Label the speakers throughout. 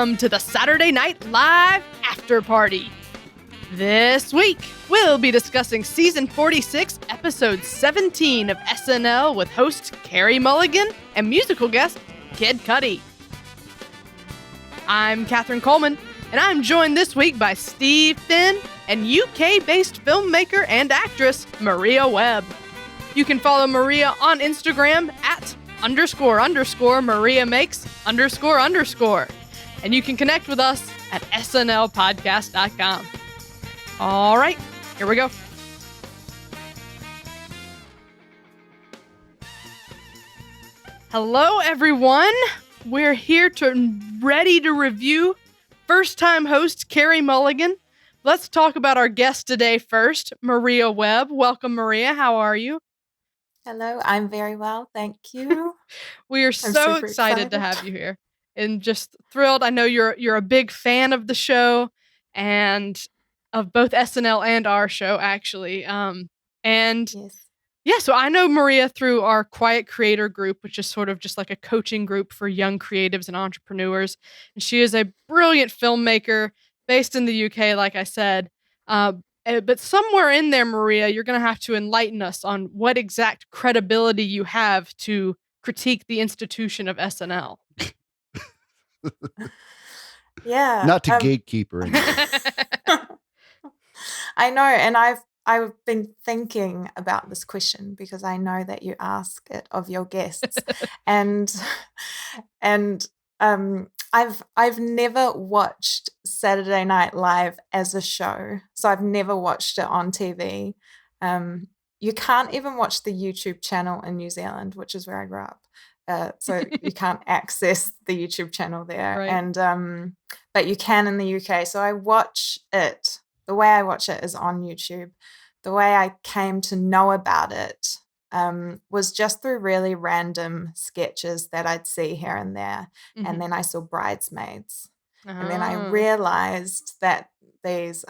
Speaker 1: Welcome to the Saturday Night Live Afterparty. This week, we'll be discussing Season 46, Episode 17 of SNL with host Carey Mulligan and musical guest Kid Cudi. I'm Catherine Coleman, and I'm joined this week by Steve Finn and UK-based filmmaker and actress Maria Webb. You can follow Maria on Instagram at __Maria Makes__. And you can connect with us at snlpodcast.com. All right, here we go. Hello, everyone. We're here ready to review first-time host Carey Mulligan. Let's talk about our guest today first, Maria Webb. Welcome, Maria. How are you?
Speaker 2: Hello, I'm very well, thank you.
Speaker 1: We are so excited to have you here and just thrilled. I know you're a big fan of the show and of both SNL and our show, actually.
Speaker 2: Yes.
Speaker 1: Yeah, so I know Maria through our Quiet Creator group, which is sort of just like a coaching group for young creatives and entrepreneurs. And she is a brilliant filmmaker based in the UK, like I said. But somewhere in there, Maria, you're going to have to enlighten us on what exact credibility you have to critique the institution of SNL.
Speaker 2: Yeah.
Speaker 3: Not to gatekeeper.
Speaker 2: I know, and I've been thinking about this question because I know that you ask it of your guests. and I've never watched Saturday Night Live as a show. So I've never watched it on TV. You can't even watch the YouTube channel in New Zealand, which is where I grew up. So you can't access the YouTube channel there.
Speaker 1: Right.
Speaker 2: And but you can in the UK. So I watch it. The way I watch it is on YouTube. The way I came to know about it was just through really random sketches that I'd see here and there.
Speaker 1: Mm-hmm.
Speaker 2: And then I saw Bridesmaids. And then I realized that these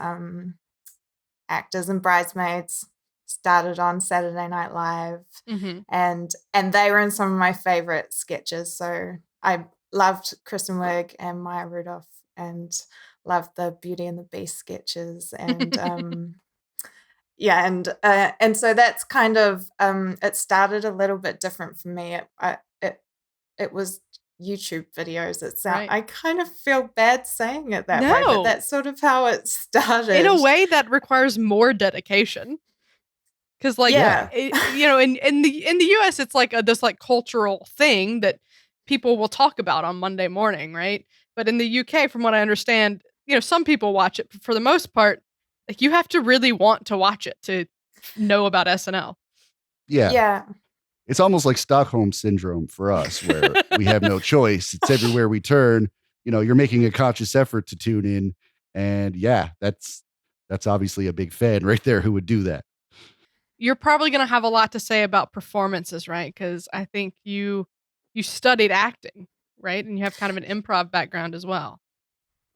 Speaker 2: actors in Bridesmaids started on Saturday Night Live.
Speaker 1: Mm-hmm.
Speaker 2: And they were in some of my favorite sketches. So I loved Kristen Wiig and Maya Rudolph and loved the Beauty and the Beast sketches. And yeah, and so that's kind of it started a little bit different for me. It was YouTube videos.
Speaker 1: Right.
Speaker 2: I kind of feel bad saying it that way, but that's sort of how it started.
Speaker 1: In a way that requires more dedication. Because in the US, it's like this like cultural thing that people will talk about on Monday morning, right? But in the UK, from what I understand, some people watch it, but for the most part, like you have to really want to watch it to know about SNL.
Speaker 2: Yeah.
Speaker 3: It's almost like Stockholm syndrome for us, where we have no choice. It's everywhere we turn. You're making a conscious effort to tune in, and yeah, that's obviously a big fan right there who would do that.
Speaker 1: You're probably going to have a lot to say about performances, right? Because I think you studied acting, right? And you have kind of an improv background as well.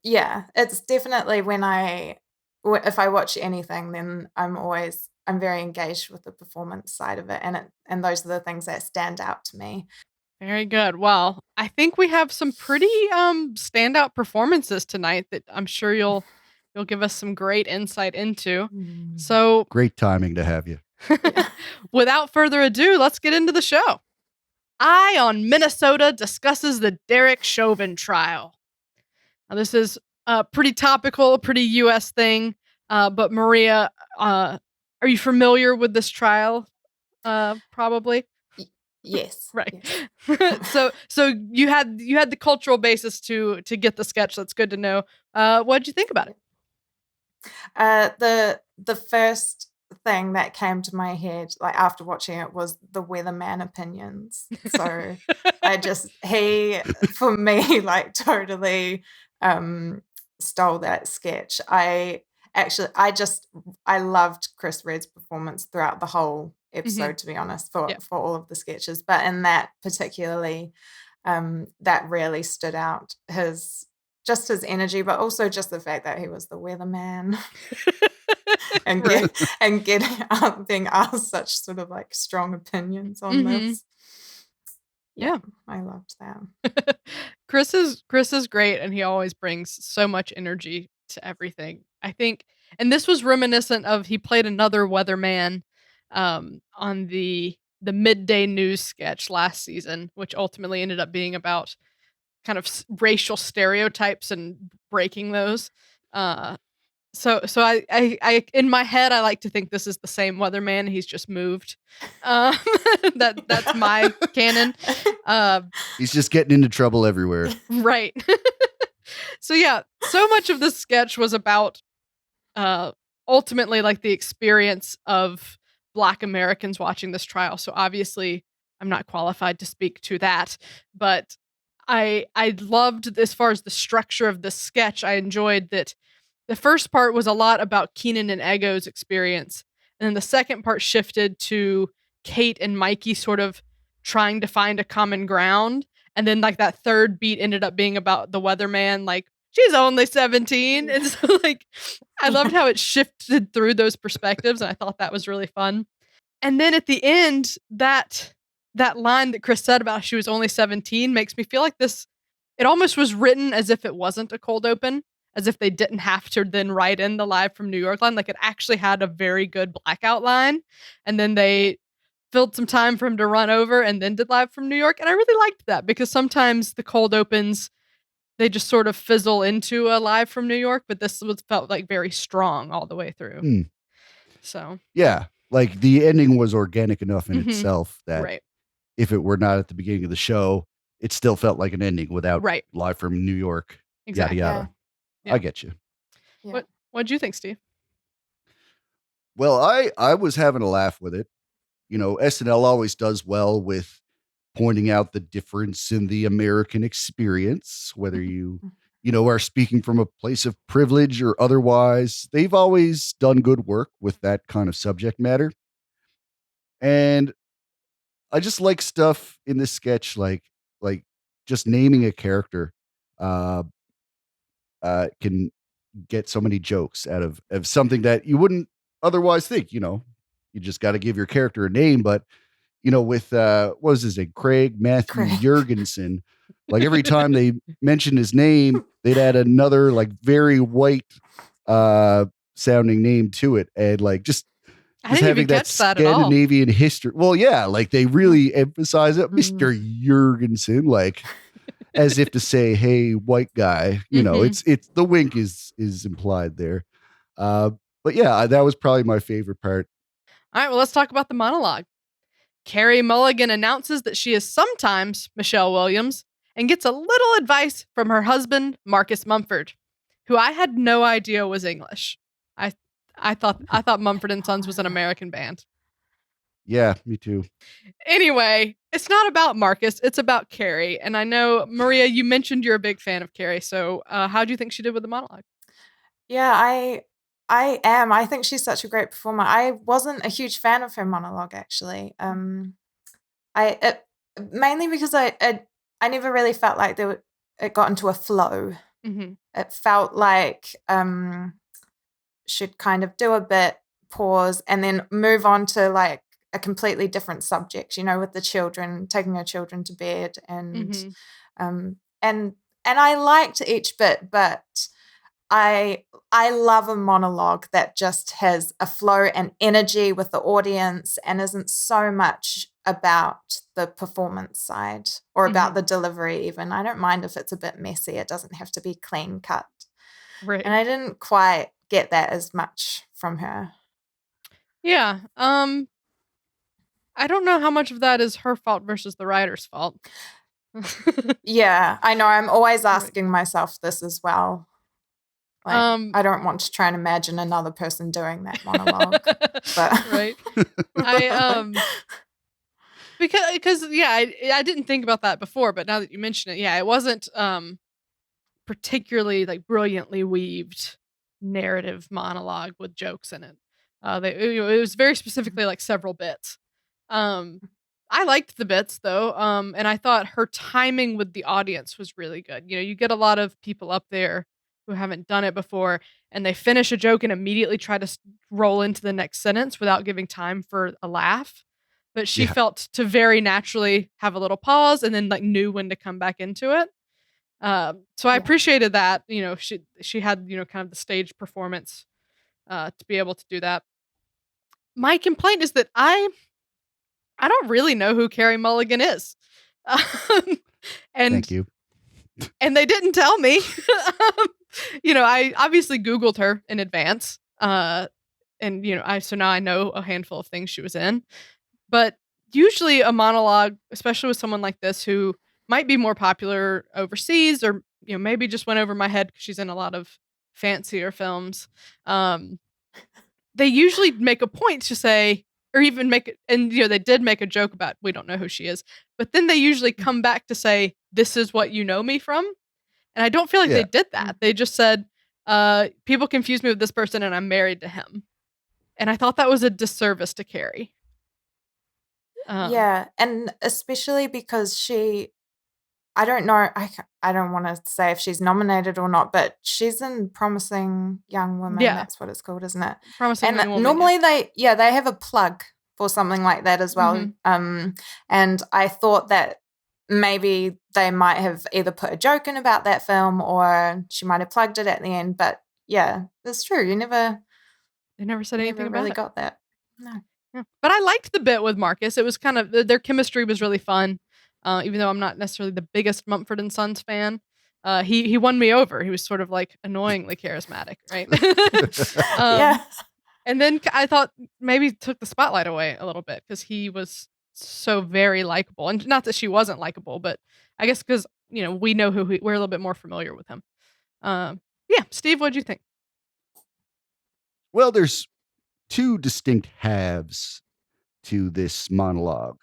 Speaker 2: Yeah, it's definitely if I watch anything, then I'm very engaged with the performance side of it, and those are the things that stand out to me.
Speaker 1: Very good. Well, I think we have some pretty standout performances tonight that I'm sure you'll give us some great insight into. So
Speaker 3: great timing to have you.
Speaker 1: Without further ado, let's get into the show. Eye on Minnesota discusses the Derek Chauvin trial. Now, this is pretty topical, a pretty U.S. thing. But Maria, are you familiar with this trial? Probably.
Speaker 2: Yes.
Speaker 1: Right.
Speaker 2: Yes.
Speaker 1: So you had the cultural basis to get the sketch. That's good to know. What did you think about
Speaker 2: it? The first thing that came to my head, like after watching it, was the weatherman opinions. So he for me like totally stole that sketch. I loved Chris Redd's performance throughout the whole episode, to be honest, for all of the sketches, but in that particularly, that really stood out. His energy, but also just the fact that he was the weatherman. And being asked such sort of like strong opinions on this.
Speaker 1: Yeah,
Speaker 2: I loved that.
Speaker 1: Chris is great, and he always brings so much energy to everything. I think, and this was reminiscent of he played another weatherman on the midday news sketch last season, which ultimately ended up being about kind of racial stereotypes and breaking those. So I in my head I like to think this is the same weatherman. He's just moved. Um, that's my canon.
Speaker 3: He's just getting into trouble everywhere.
Speaker 1: Right. So yeah, so much of this sketch was about ultimately like the experience of Black Americans watching this trial. So obviously I'm not qualified to speak to that, but I loved, as far as the structure of the sketch, I enjoyed that the first part was a lot about Keenan and Ego's experience, and then the second part shifted to Kate and Mikey sort of trying to find a common ground, and then like that third beat ended up being about the weatherman, like she's only 17, and so like I loved how it shifted through those perspectives, and I thought that was really fun. And then at the end, that line that Chris said about she was only 17 makes me feel like this, it almost was written as if it wasn't a cold open, as if they didn't have to then write in the live from New York line. Like it actually had a very good blackout line. And then they filled some time for him to run over and then did live from New York. And I really liked that, because sometimes the cold opens, they just sort of fizzle into a live from New York, but this was felt like very strong all the way through. So
Speaker 3: yeah, like the ending was organic enough in
Speaker 1: Mhm.
Speaker 3: itself that
Speaker 1: right.
Speaker 3: if it were not at the beginning of the show, it still felt like an ending without
Speaker 1: Right.
Speaker 3: live from New York.
Speaker 1: Exactly.
Speaker 3: Yada yada.
Speaker 1: Yeah.
Speaker 3: I get you.
Speaker 2: Yeah.
Speaker 1: What'd you think, Steve?
Speaker 3: Well, I was having a laugh with it. You know, SNL always does well with pointing out the difference in the American experience, whether you are speaking from a place of privilege or otherwise. They've always done good work with that kind of subject matter. And I just like stuff in this sketch, like just naming a character uh can get so many jokes out of something that you wouldn't otherwise think. You just got to give your character a name. But with what was his name, Matthew
Speaker 2: Craig.
Speaker 3: Jurgensen, like every time they mentioned his name, they'd add another like very white sounding name to it, and like just
Speaker 1: I didn't
Speaker 3: having
Speaker 1: even catch that at all.
Speaker 3: Scandinavian history. Well, yeah, like they really emphasize it, Mr. Jurgensen, like as if to say, "Hey, white guy." It's the wink is implied there. But yeah, that was probably my favorite part.
Speaker 1: All right, well, let's talk about the monologue. Carey Mulligan announces that she is sometimes Michelle Williams and gets a little advice from her husband, Marcus Mumford, who I had no idea was English. I thought Mumford and Sons was an American band.
Speaker 3: Yeah, me too.
Speaker 1: Anyway, it's not about Marcus, it's about Carey. And I know, Maria, you mentioned you're a big fan of Carey. So how do you think she did with the monologue?
Speaker 2: Yeah, I am. I think she's such a great performer. I wasn't a huge fan of her monologue, actually. Mainly because I never really felt like it got into a flow.
Speaker 1: Mm-hmm.
Speaker 2: It felt like should kind of do a bit, pause, and then move on to like a completely different subject. With the children, taking her children to bed, and and I liked each bit, but I love a monologue that just has a flow and energy with the audience and isn't so much about the performance side or about the delivery even. I don't mind if it's a bit messy. It doesn't have to be clean cut.
Speaker 1: Right.
Speaker 2: And I didn't quite get that as much from her.
Speaker 1: Yeah. I don't know how much of that is her fault versus the writer's fault.
Speaker 2: Yeah, I know. I'm always asking myself this as well. Like, I don't want to try and imagine another person doing that monologue. But
Speaker 1: right. Because yeah, I didn't think about that before, but now that you mention it, yeah, it wasn't particularly like brilliantly weaved narrative monologue with jokes in it. It was very specifically like several bits. I liked the bits though, and I thought her timing with the audience was really good. You get a lot of people up there who haven't done it before, and they finish a joke and immediately try to roll into the next sentence without giving time for a laugh. But she felt to very naturally have a little pause and then like knew when to come back into it. So I
Speaker 2: Yeah.
Speaker 1: appreciated that. She had kind of the stage performance to be able to do that. My complaint is that I don't really know who Carey Mulligan is. Um,
Speaker 3: Thank
Speaker 1: and
Speaker 3: you.
Speaker 1: they didn't tell me. I obviously Googled her in advance. And so now I know a handful of things she was in. But usually a monologue, especially with someone like this who might be more popular overseas or maybe just went over my head because she's in a lot of fancier films. Um, they usually make a point to say, or even make it, and they did make a joke about we don't know who she is, but then they usually come back to say, "This is what you know me from," and I don't feel like they
Speaker 3: Yeah.
Speaker 1: did that. They just said, "People confuse me with this person, and I'm married to him," and I thought that was a disservice to Carrie.
Speaker 2: Yeah, and especially because I don't know, I don't wanna say if she's nominated or not, but she's in Promising Young Woman,
Speaker 1: Yeah,
Speaker 2: that's what it's called, isn't it?
Speaker 1: promising
Speaker 2: And
Speaker 1: young woman.
Speaker 2: normally they have a plug for something like that as well,
Speaker 1: Mhm.
Speaker 2: and I thought that maybe they might have either put a joke in about that film or she might have plugged it at the end, but yeah, it's true,
Speaker 1: They never said anything
Speaker 2: never
Speaker 1: about
Speaker 2: really
Speaker 1: it.
Speaker 2: got that. No.
Speaker 1: Yeah. But I liked the bit with Marcus. It was kind of their chemistry was really fun. Even though I'm not necessarily the biggest Mumford and Sons fan, he won me over. He was sort of like annoyingly charismatic, right?
Speaker 2: Yeah.
Speaker 1: And then I thought maybe took the spotlight away a little bit because he was so very likable, and not that she wasn't likable, but I guess because we know we're a little bit more familiar with him. Yeah, Steve, what'd you think?
Speaker 3: Well, there's two distinct halves to this monologue.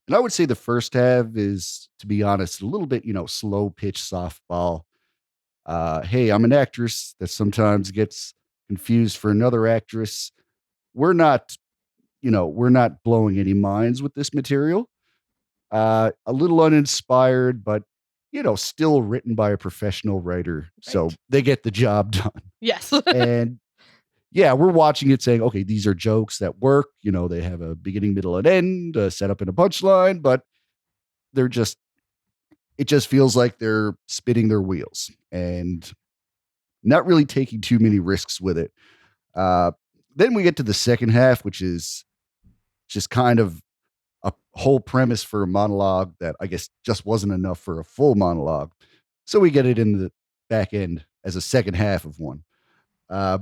Speaker 3: And I would say the first half is, to be honest, a little bit, slow pitch softball. Hey, I'm an actress that sometimes gets confused for another actress. We're not, we're not blowing any minds with this material. A little uninspired, but still written by a professional writer. So
Speaker 1: Right.
Speaker 3: they get the job done.
Speaker 1: Yes.
Speaker 3: And yeah, we're watching it saying, okay, these are jokes that work. They have a beginning, middle, and end, set up in a punchline, but they're just, it just feels like they're spinning their wheels and not really taking too many risks with it. Uh, then we get to the second half, which is just kind of a whole premise for a monologue that I guess just wasn't enough for a full monologue. So we get it in the back end as a second half of one. Uh,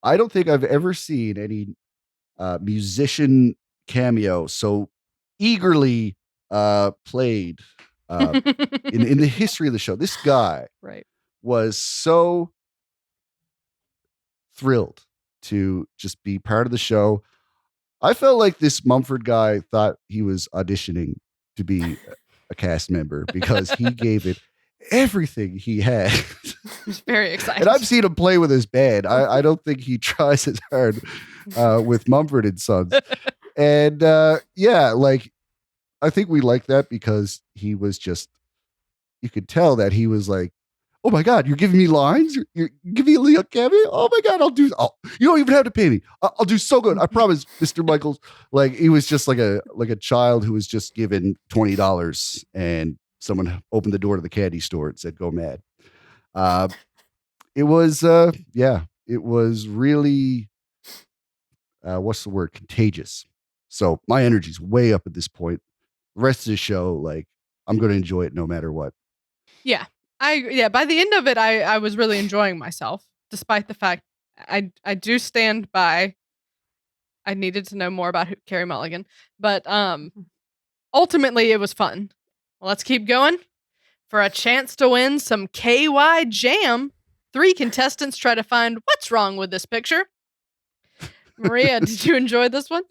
Speaker 3: I don't think I've ever seen any musician cameo so eagerly played in the history of the show. This guy
Speaker 1: Right.
Speaker 3: was so thrilled to just be part of the show. I felt like this Mumford guy thought he was auditioning to be a cast member because he gave it everything he had.
Speaker 1: He's very excited.
Speaker 3: And I've seen him play with his band. I don't think he tries as hard with Mumford and Sons. And yeah, like I think we like that because he was just, you could tell that he was like, oh my God, you're giving me lines? You're giving me a cameo? Oh my God, you don't even have to pay me. I'll do so good. I promise, Mr. Michaels. Like he was just like a child who was just given $20 and someone opened the door to the candy store and said, go mad. It was, yeah, it was really, what's the word? Contagious. So my energy's way up at this point. The rest of the show, like I'm going to enjoy it no matter what.
Speaker 1: Yeah. By the end of it I was really enjoying myself despite the fact I do stand by I needed to know more about Carey Mulligan, but ultimately it was fun. Let's keep going. For a chance to win some KY Jam, 3 contestants try to find what's wrong with this picture. Maria, did you enjoy this one?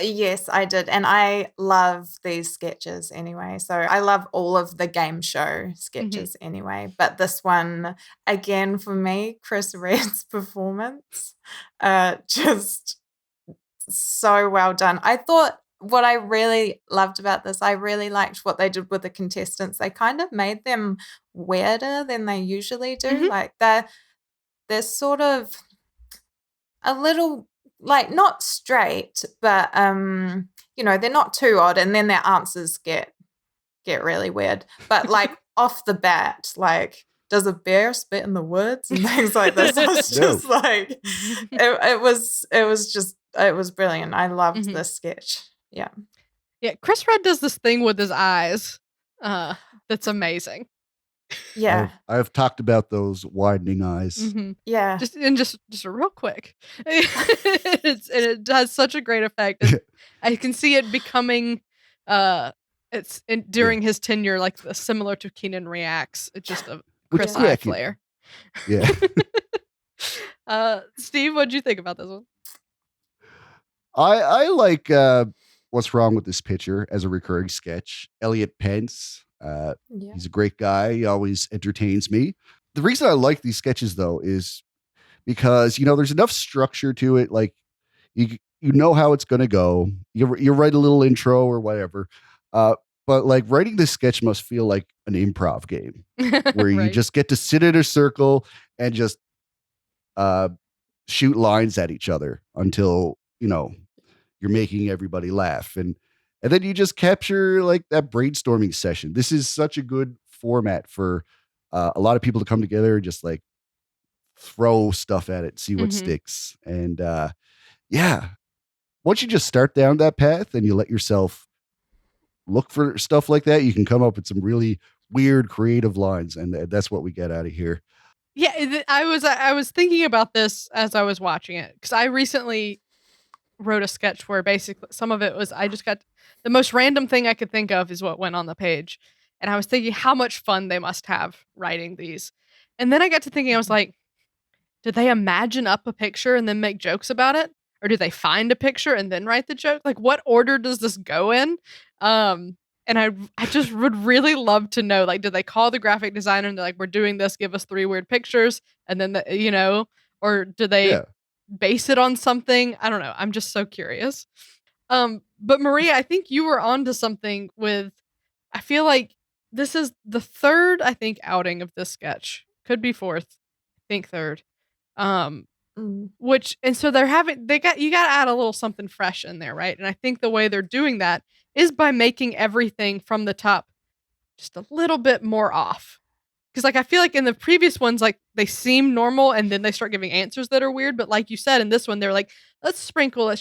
Speaker 2: Yes, I did. And I love these sketches anyway. So I love all of the game show sketches anyway. But this one, again, for me, Chris Redd's performance, just so well done. I thought what I really loved about this, I really liked what they did with the contestants. They kind of made them weirder than they usually do. Like they're sort of a little like not straight, but they're not too odd, and then their answers get get really weird. But like off the bat, like, does a bear spit in the woods and things like this? I was just like, it was brilliant. I loved this sketch. Yeah.
Speaker 1: Yeah, Chris Red does this thing with his eyes. That's amazing.
Speaker 2: Yeah.
Speaker 3: I've talked about those widening eyes.
Speaker 2: Yeah.
Speaker 1: Just real quick. It does such a great effect. I can see it becoming during his tenure, like similar to Keenan Reacts. It's just a Chris eye flare.
Speaker 3: Yeah.
Speaker 1: Steve, what'd you think about this one?
Speaker 3: I like What's Wrong with This Picture as a recurring sketch. Elliot Pence. He's a great guy. He always entertains me. The reason I like these sketches, though, is because, there's enough structure to it. Like, you know how it's going to go. You write a little intro or whatever. But like writing this sketch must feel like an improv game where you just get to sit in a circle and just shoot lines at each other until, you're making everybody laugh. And then you just capture like that brainstorming session. This is such a good format for a lot of people to come together and just like throw stuff at it, see what sticks. And once you just start down that path and you let yourself look for stuff like that, you can come up with some really weird, creative lines. And that's what we get out of here.
Speaker 1: Yeah, I was thinking about this as I was watching it, because I recently wrote a sketch where basically some of it was I just got the most random thing I could think of is what went on the page. And I was thinking how much fun they must have writing these. And then I got to thinking, I was like, did they imagine up a picture and then make jokes about it? Or do they find a picture and then write the joke? Like, what order does this go in? And I just would really love to know, like, did they call the graphic designer and they're like, we're doing this, give us 3 weird pictures. And then, or do they base it on something? I don't know. I'm just so curious. But Maria, I think you were onto something with, I feel like this is the 3rd, I think, outing of this sketch. Could be 4th. I think 3rd. And so you got to add a little something fresh in there, right? And I think the way they're doing that is by making everything from the top just a little bit more off. Because like I feel like in the previous ones, like they seem normal and then they start giving answers that are weird. But like you said, in this one, they're like, let's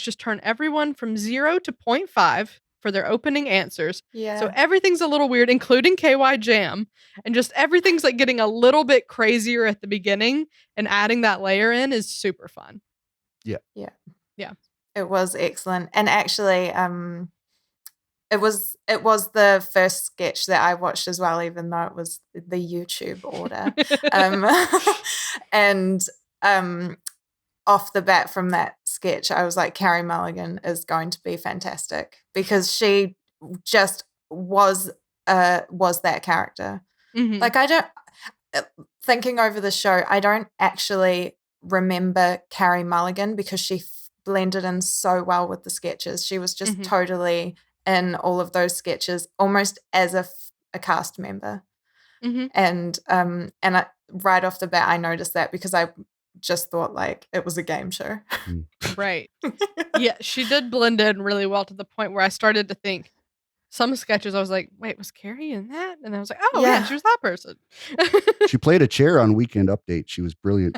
Speaker 1: just turn everyone from 0 to 0.5 for their opening answers.
Speaker 2: Yeah.
Speaker 1: So everything's a little weird, including KY Jam. And just everything's like getting a little bit crazier at the beginning, and adding that layer in is super fun.
Speaker 3: Yeah.
Speaker 2: Yeah. Yeah. It was excellent. And actually, it was the first sketch that I watched as well, even though it was the YouTube order. And off the bat from that sketch, I was like, Carey Mulligan is going to be fantastic, because she just was that character. Like thinking over the show, I don't actually remember Carey Mulligan because she blended in so well with the sketches. She was just totally in all of those sketches, almost as if a cast member. And right off the bat, I noticed that because I just thought like it was a game show.
Speaker 1: Right. Yeah, she did blend in really well to the point where I started to think some sketches, I was like, wait, was Carey in that? And I was like, oh, yeah she was that person.
Speaker 3: She played a chair on Weekend Update. She was brilliant.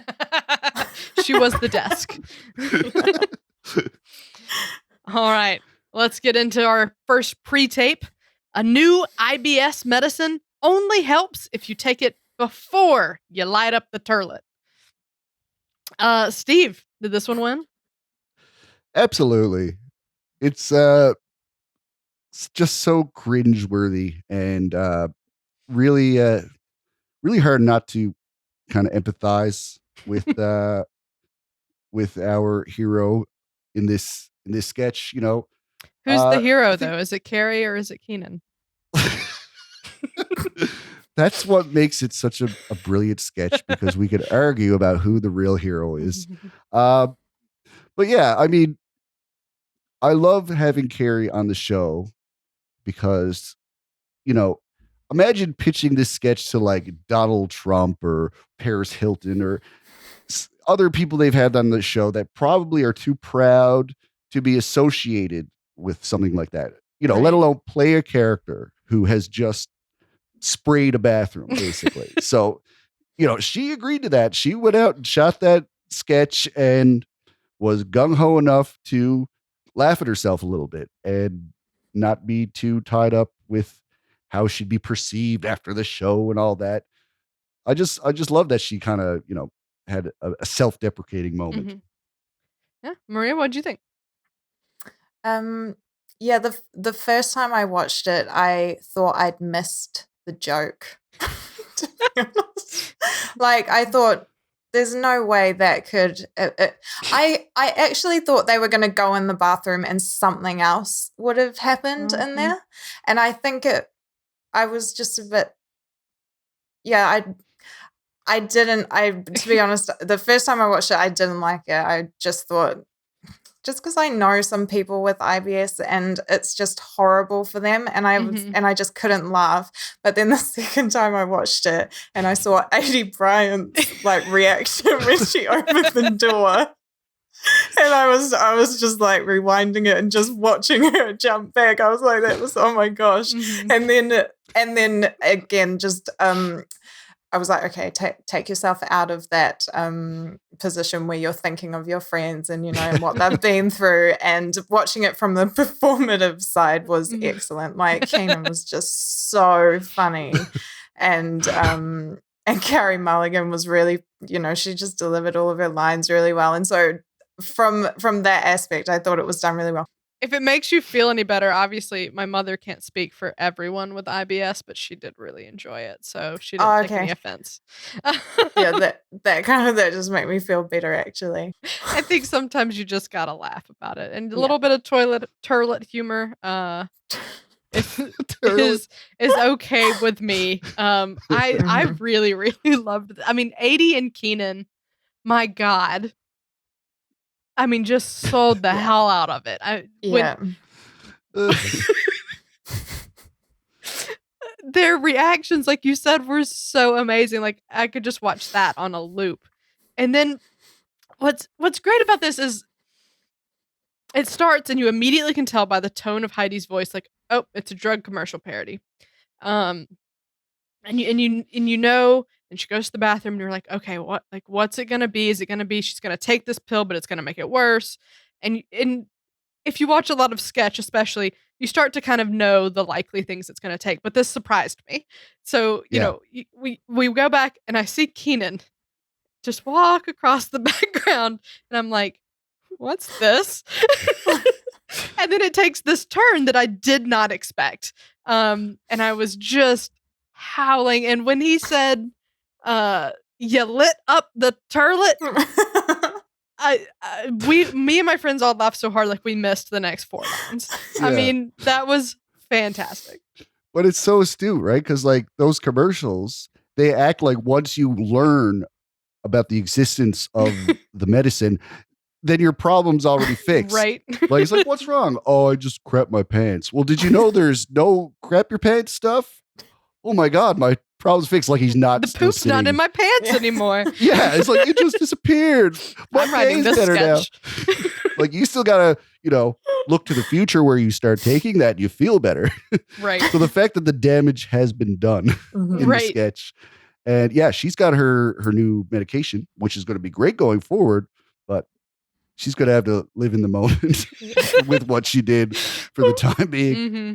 Speaker 1: She was the desk. All right. Let's get into our first pre-tape. A new IBS medicine only helps if you take it before you light up the turlet. Steve, did this one win?
Speaker 3: Absolutely. It's just so cringeworthy and really hard not to kind of empathize with our hero in this sketch.
Speaker 1: Who's the hero though? Is it Carey or is it Keenan?
Speaker 3: That's what makes it such a brilliant sketch, because we could argue about who the real hero is. But yeah, I mean, I love having Carey on the show because, imagine pitching this sketch to like Donald Trump or Paris Hilton or other people they've had on the show that probably are too proud to be associated with something like that, let alone play a character. who has just sprayed a bathroom, basically. So, she agreed to that. She went out and shot that sketch and was gung-ho enough to laugh at herself a little bit and not be too tied up with how she'd be perceived after the show and all that. I just love that she kind of, had a self-deprecating moment.
Speaker 1: Mhm. Yeah. Maria, what'd you think?
Speaker 2: Yeah, the first time I watched it, I thought I'd missed the joke. To be honest. Like, I thought there's no way that could. I actually thought they were going to go in the bathroom and something else would have happened in there, and I think I was just a bit. Yeah, I didn't. To be honest, the first time I watched it, I didn't like it. I just thought. Just because I know some people with IBS and it's just horrible for them, and I just couldn't laugh. But then the second time I watched it and I saw Adie Bryant's reaction when she opened the door, and I was just rewinding it and just watching her jump back. I was like, that was, oh my gosh. And then again, just I was like, okay, take yourself out of that position where you're thinking of your friends and, and what they've been through. And watching it from the performative side was excellent. Keenan was just so funny. And Carey Mulligan was really, she just delivered all of her lines really well. And so from that aspect, I thought it was done really well.
Speaker 1: If it makes you feel any better, obviously my mother can't speak for everyone with IBS, but she did really enjoy it, so she didn't take any offense.
Speaker 2: Yeah, that just made me feel better, actually.
Speaker 1: I think sometimes you just gotta laugh about it, and a little bit of turlet humor is okay with me. I really, really loved it. I mean, Adie and Keenan, my God. I mean, just sold the hell out of it. Their reactions, like you said, were so amazing. Like, I could just watch that on a loop. And then what's great about this is it starts and you immediately can tell by the tone of Heidi's voice, like, oh, it's a drug commercial parody. And she goes to the bathroom and you're like, okay, what's it gonna be? Is it gonna be she's gonna take this pill, but it's gonna make it worse? And if you watch a lot of sketch, especially, you start to kind of know the likely things it's gonna take. But this surprised me. So, we go back and I see Keenan just walk across the background and I'm like, what's this? And then it takes this turn that I did not expect. And I was just howling. And when he said, you lit up the turlet, me and my friends all laughed so hard like we missed the next 4 lines. Yeah. I mean, that was fantastic.
Speaker 3: But it's so astute, right? Because those commercials, they act like once you learn about the existence of the medicine, then your problem's already fixed.
Speaker 1: Right.
Speaker 3: It's like, what's wrong? Oh, I just crap my pants. Well, did you know there's no crap your pants stuff? Oh my God, my problem's fixed. Like he's not.
Speaker 1: The poop's
Speaker 3: sitting.
Speaker 1: Not in my pants anymore.
Speaker 3: Yeah, it's like it just disappeared.
Speaker 1: I'm writing this sketch.
Speaker 3: Now. You still gotta, look to the future where you start taking that and you feel better.
Speaker 1: Right.
Speaker 3: So the fact that the damage has been done in the sketch. And yeah, she's got her new medication, which is going to be great going forward, but she's going to have to live in the moment with what she did for the time being.
Speaker 1: Mm-hmm.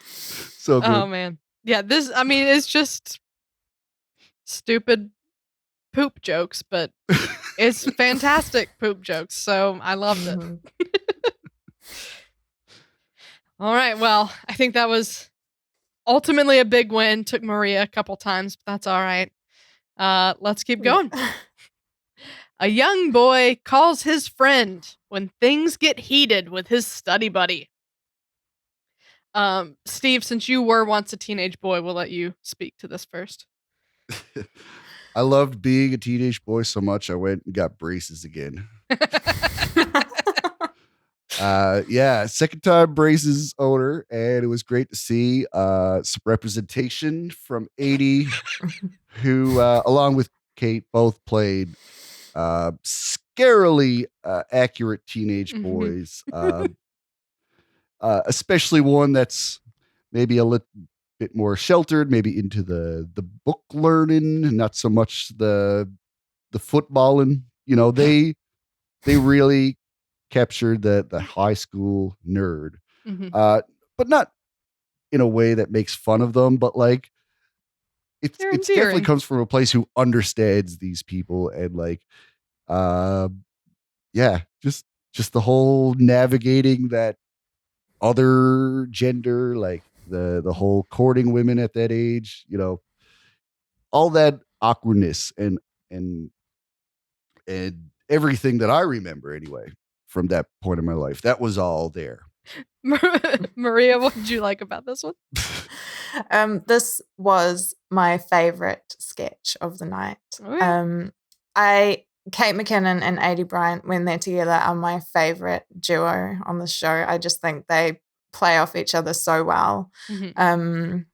Speaker 3: So good.
Speaker 1: Oh man. Yeah, it's just stupid poop jokes, but it's fantastic poop jokes. So I loved it. All right. Well, I think that was ultimately a big win. Took Maria a couple times, but that's all right. Let's keep going. A young boy calls his friend when things get heated with his study buddy. Steve, since you were once a teenage boy, we'll let you speak to this first.
Speaker 3: I loved being a teenage boy so much, I went and got braces again. Second time braces owner, and it was great to see some representation from Adie, who, along with Kate, both played scarily accurate teenage boys, especially one that's maybe a bit more sheltered, maybe into the book learning, not so much the footballing. They really captured the high school nerd,
Speaker 1: Mhm.
Speaker 3: but not in a way that makes fun of them, but like
Speaker 1: They're
Speaker 3: it's definitely
Speaker 1: endearing.
Speaker 3: comes from a place who understands these people and like uh yeah, just the whole navigating that other gender, like the whole courting women at that age, all that awkwardness and and everything that I remember anyway from that point in my life, that was all there.
Speaker 1: Maria, what did you like about this one?
Speaker 2: This was my favorite sketch of the night.
Speaker 1: Oh, yeah.
Speaker 2: Kate McKinnon and Aidy Bryant, when they're together, are my favorite duo on the show. I just think they play off each other so well.
Speaker 1: Mhm.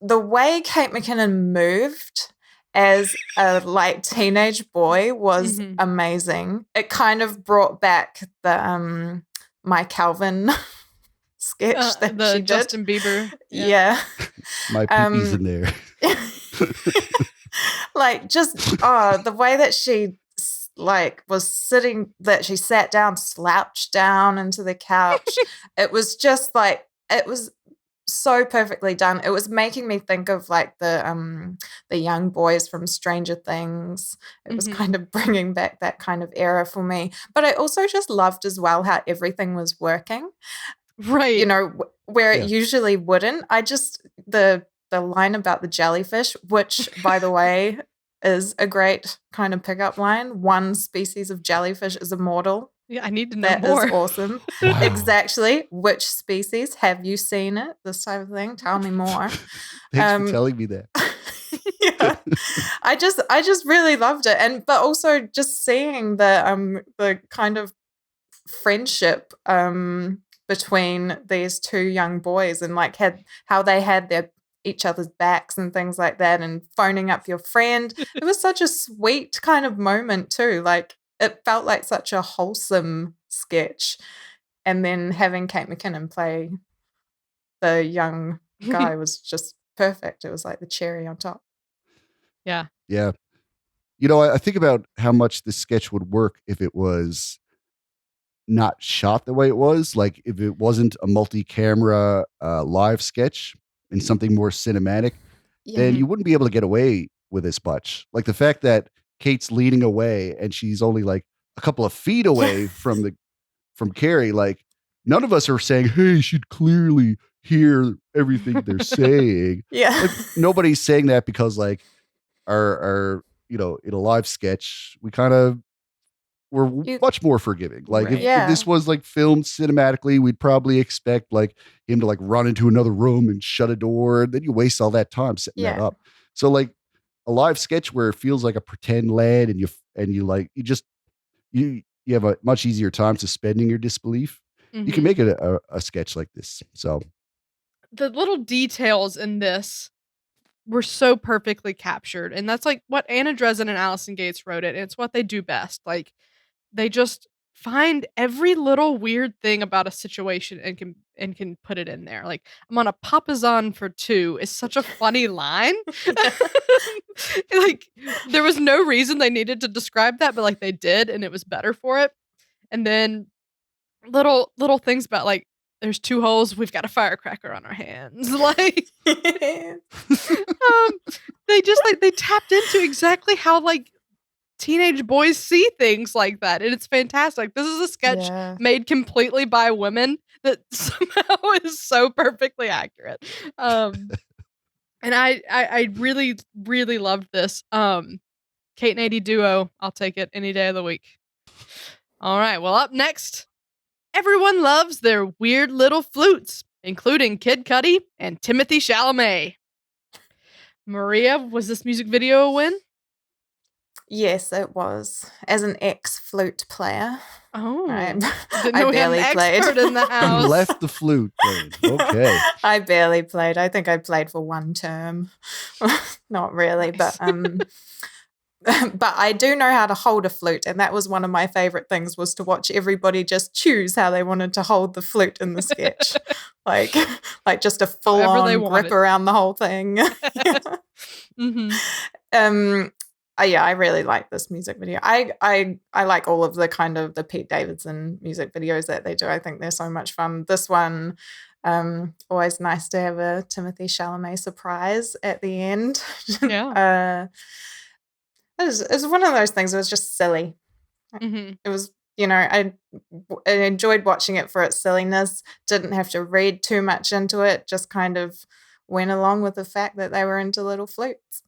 Speaker 2: The way Kate McKinnon moved as a teenage boy was
Speaker 1: Mhm.
Speaker 2: amazing. It kind of brought back the My Calvin sketch that
Speaker 1: The
Speaker 2: she did.
Speaker 1: Justin Bieber.
Speaker 2: Yeah.
Speaker 3: My pee-pee's in there.
Speaker 2: The way that she was sitting, that she sat down, slouched down into the couch. It was just it was so perfectly done. It was making me think of the young boys from Stranger Things. It was kind of bringing back that kind of era for me. But I also just loved as well how everything was working.
Speaker 1: Right.
Speaker 2: Where it usually wouldn't. The line about the jellyfish, which, by the way, is a great kind of pickup line. One species of jellyfish is immortal.
Speaker 1: Yeah, I need to know
Speaker 2: That
Speaker 1: more.
Speaker 2: is awesome.
Speaker 3: Wow.
Speaker 2: Exactly. Which species? Have you seen it? This type of thing. Tell me more.
Speaker 3: Thanks for telling me that.
Speaker 2: Yeah. I just really loved it. But also just seeing the kind of friendship between these two young boys and how they had each other's backs and things like that, and phoning up your friend. It was such a sweet kind of moment too. It felt like such a wholesome sketch. And then having Kate McKinnon play the young guy was just perfect. It was like the cherry on top.
Speaker 1: Yeah.
Speaker 3: Yeah. I think about how much this sketch would work if it was not shot the way it was, like if it wasn't a multi-camera live sketch and something more cinematic, then you wouldn't be able to get away with this much. Like the fact that Kate's leaning away and she's only like a couple of feet away from Carey, like none of us are saying, hey, you should clearly hear everything they're saying.
Speaker 2: Yeah.
Speaker 3: Like, nobody's saying that because like our in a live sketch, we kind of we're much more forgiving. Like
Speaker 1: Right.
Speaker 3: if this was like filmed cinematically, we'd probably expect like him to like run into another room and shut a door. And then you waste all that time setting that up. So like a live sketch where it feels like a pretend land and you have a much easier time suspending your disbelief. You can make it a sketch like this. So
Speaker 1: the little details in this were so perfectly captured. And that's like what Anna Dresden and Allison Gates wrote it. And it's what they do best. Like they just find every little weird thing about a situation and can put it in there. Like I'm on a Papazon for 2 is such a funny line. Like there was no reason they needed to describe that, but like they did, and it was better for it. And then little things about like there's 2 holes, we've got a firecracker on our hands. Like they just like they tapped into exactly how like teenage boys see things like that, and it's fantastic. This is a sketch made completely by women that somehow is so perfectly accurate. And I really, really loved this. Kate and Aidy duo, I'll take it any day of the week. All right, well, up next, everyone loves their weird little flutes, including Kid Cudi and Timothy Chalamet. Maria, was this music video a win?
Speaker 2: Yes, it was. As an ex-flute player.
Speaker 1: Oh,
Speaker 2: I
Speaker 1: didn't we have an expert in the house?
Speaker 3: You left the flute playing. Okay.
Speaker 2: I barely played. I think I played for 1 term. Not really,
Speaker 1: Nice.
Speaker 2: but but I do know how to hold a flute, and that was one of my favorite things, was to watch everybody just choose how they wanted to hold the flute in the sketch. like just a
Speaker 1: However they
Speaker 2: full-on grip
Speaker 1: wanted.
Speaker 2: around the whole thing.
Speaker 1: Mhm.
Speaker 2: Yeah, I really like this music video. I like all of the kind of the Pete Davidson music videos that they do. I think they're so much fun. This one, always nice to have a Timothée Chalamet surprise at the end.
Speaker 1: Yeah.
Speaker 2: It's one of those things. It was just silly.
Speaker 1: Mhm.
Speaker 2: It was, I enjoyed watching it for its silliness. Didn't have to read too much into it. Just kind of went along with the fact that they were into little flutes.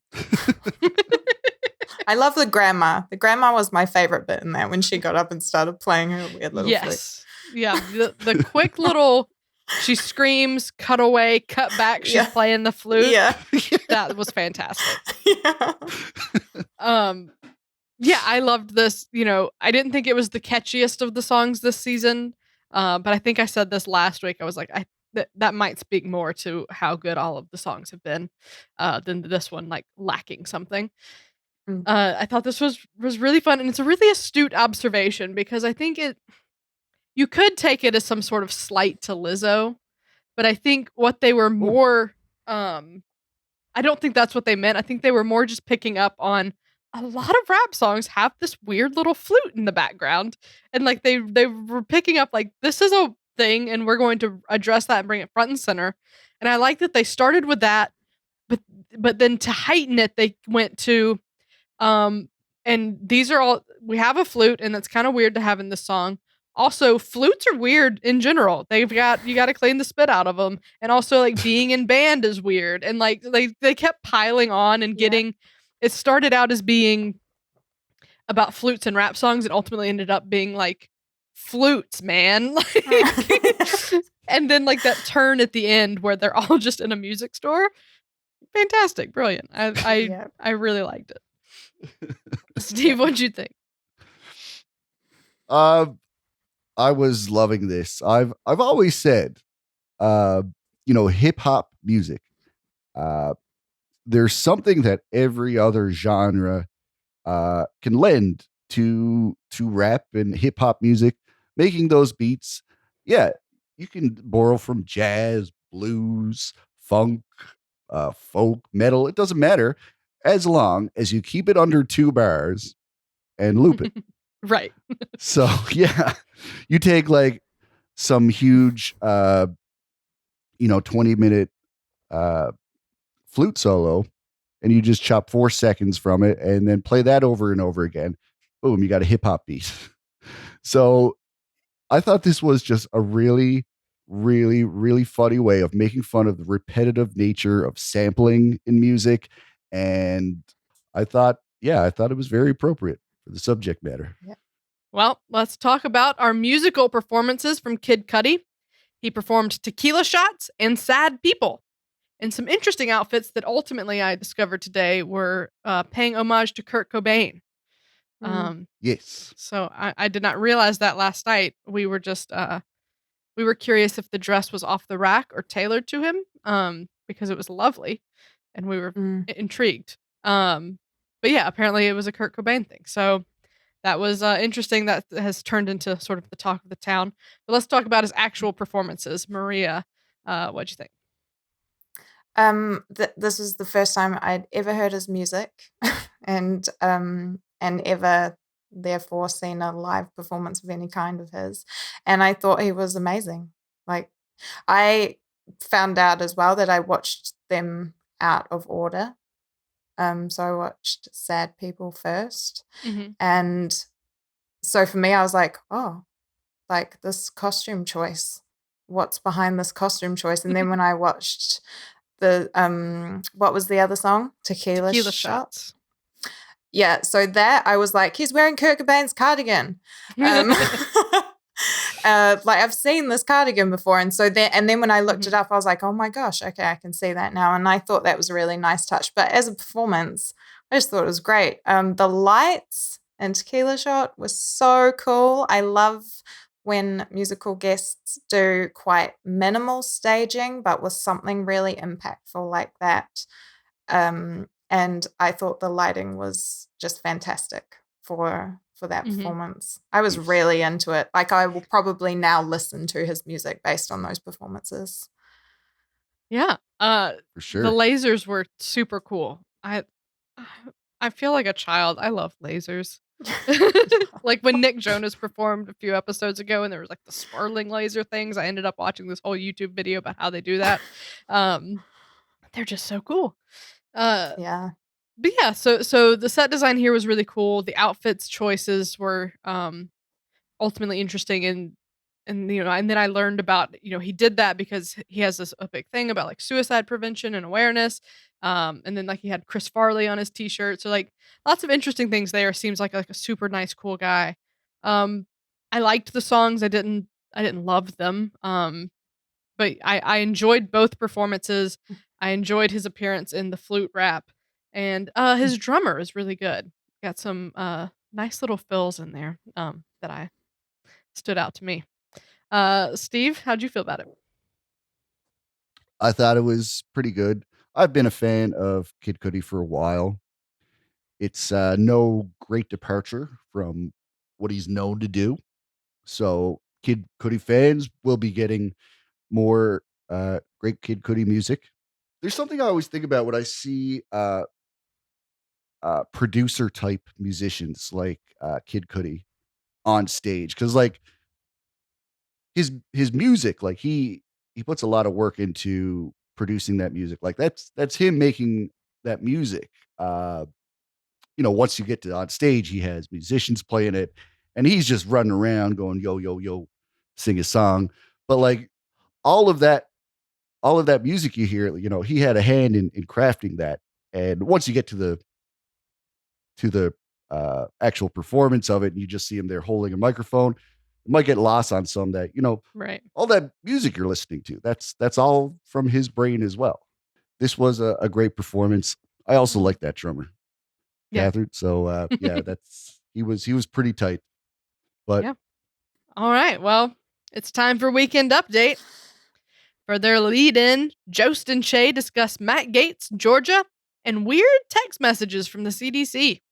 Speaker 2: I love the grandma. The grandma was my favorite bit in that, when she got up and started playing her weird little flute.
Speaker 1: Yes. Yeah. The quick little, she screams, cut away, cut back, she's playing the flute.
Speaker 2: Yeah.
Speaker 1: That was fantastic.
Speaker 2: Yeah.
Speaker 1: Yeah, I loved this. I didn't think it was the catchiest of the songs this season, but I think I said this last week. I was like, that might speak more to how good all of the songs have been than this one, like, lacking something. I thought this was really fun, and it's a really astute observation, because I think you could take it as some sort of slight to Lizzo, but I think what they were more, I don't think that's what they meant. I think they were more just picking up on a lot of rap songs have this weird little flute in the background, and like they were picking up like, this is a thing, and we're going to address that and bring it front and center. And I like that they started with that, but then to heighten it, they went to and these are all, we have a flute, and that's kind of weird to have in this song. Also, flutes are weird in general. You got to clean the spit out of them, and also like being in band is weird. And like they kept piling on and getting. It started out as being about flutes and rap songs, and ultimately ended up being like flutes, man. And then like that turn at the end where they're all just in a music store. Fantastic, brilliant. I really liked it. Steve, what'd you think?
Speaker 3: I was loving this. I've always said, hip hop music. There's something that every other genre can lend to rap and hip hop music, making those beats. Yeah, you can borrow from jazz, blues, funk, folk, metal. It doesn't matter, as long as you keep it under 2 bars and loop it.
Speaker 1: Right.
Speaker 3: So yeah, you take like some huge 20-minute flute solo, and you just chop 4 seconds from it and then play that over and over again. Boom, you got a hip hop beat. So I thought this was just a really, really, really funny way of making fun of the repetitive nature of sampling in music. And I thought it was very appropriate for the subject matter.
Speaker 2: Yeah.
Speaker 1: Well, let's talk about our musical performances from Kid Cudi. He performed Tequila Shots and Sad People, and some interesting outfits that ultimately I discovered today were paying homage to Kurt Cobain.
Speaker 3: Yes.
Speaker 1: So I did not realize that last night. We were just we were curious if the dress was off the rack or tailored to him, because it was lovely, and we were intrigued. But yeah, apparently it was a Kurt Cobain thing. So that was interesting. That has turned into sort of the talk of the town. But let's talk about his actual performances. Maria, what'd you think?
Speaker 2: This was the first time I'd ever heard his music, and ever therefore seen a live performance of any kind of his, and I thought he was amazing. Like, I found out as well that I watched them out of order. So I watched Sad People first, and so for me, I was like, oh, like, this costume choice. What's behind this costume choice? And then when I watched the what was the other song? Tequila Shots. Yeah, so that I was like, he's wearing Kurt Cobain's cardigan. Like, I've seen this cardigan before, and so then when I looked it up, I was like, oh my gosh, okay, I can see that now, and I thought that was a really nice touch. But as a performance, I just thought it was great. The lights and Tequila Shot was so cool. I love when musical guests do quite minimal staging, but with something really impactful like that. And I thought the lighting was just fantastic for that
Speaker 1: Mhm.
Speaker 2: performance. I was
Speaker 3: Nice.
Speaker 2: really into it. Like, I will probably now listen to his music based on those performances.
Speaker 1: Yeah.
Speaker 3: For
Speaker 1: The
Speaker 3: sure.
Speaker 1: lasers were super cool. I feel like a child. I love lasers. Like when Nick Jonas performed a few episodes ago and there was like the swirling laser things. I ended up watching this whole YouTube video about how they do that. Um, they're just so cool. Uh,
Speaker 2: Yeah.
Speaker 1: but yeah, so the set design here was really cool. The outfits choices were ultimately interesting and and then I learned about, he did that because he has this a big thing about like suicide prevention and awareness. And then like he had Chris Farley on his t-shirt. So like lots of interesting things there. Seems like a super nice, cool guy. Um, I liked the songs. I didn't love them. But I enjoyed both performances. I enjoyed his appearance in the flute rap. And his drummer is really good. Got some nice little fills in there that I stood out to me. Steve, how'd you feel about it?
Speaker 3: I thought it was pretty good. I've been a fan of Kid Cudi for a while. It's no great departure from what he's known to do. So Kid Cudi fans will be getting more great Kid Cudi music. There's something I always think about when I see producer type musicians like Kid Cudi on stage, because like his music, like he puts a lot of work into producing that music. Like that's him making that music. Once you get to on stage, he has musicians playing it, and he's just running around going yo yo yo, sing a song. But like all of that, all of that music you hear, he had a hand in crafting that. And once you get to the actual performance of it, and you just see him there holding a microphone, it might get lost on some that
Speaker 1: Right.
Speaker 3: all that music you're listening to. That's all from his brain as well. This was a great performance. I also like that drummer,
Speaker 1: Yeah.
Speaker 3: Catherine. So yeah, he was pretty tight. But
Speaker 1: Yeah. All right. Well, it's time for weekend update. For their lead-in, Jost and Che discuss Matt Gaetz, Georgia, and weird text messages from the CDC.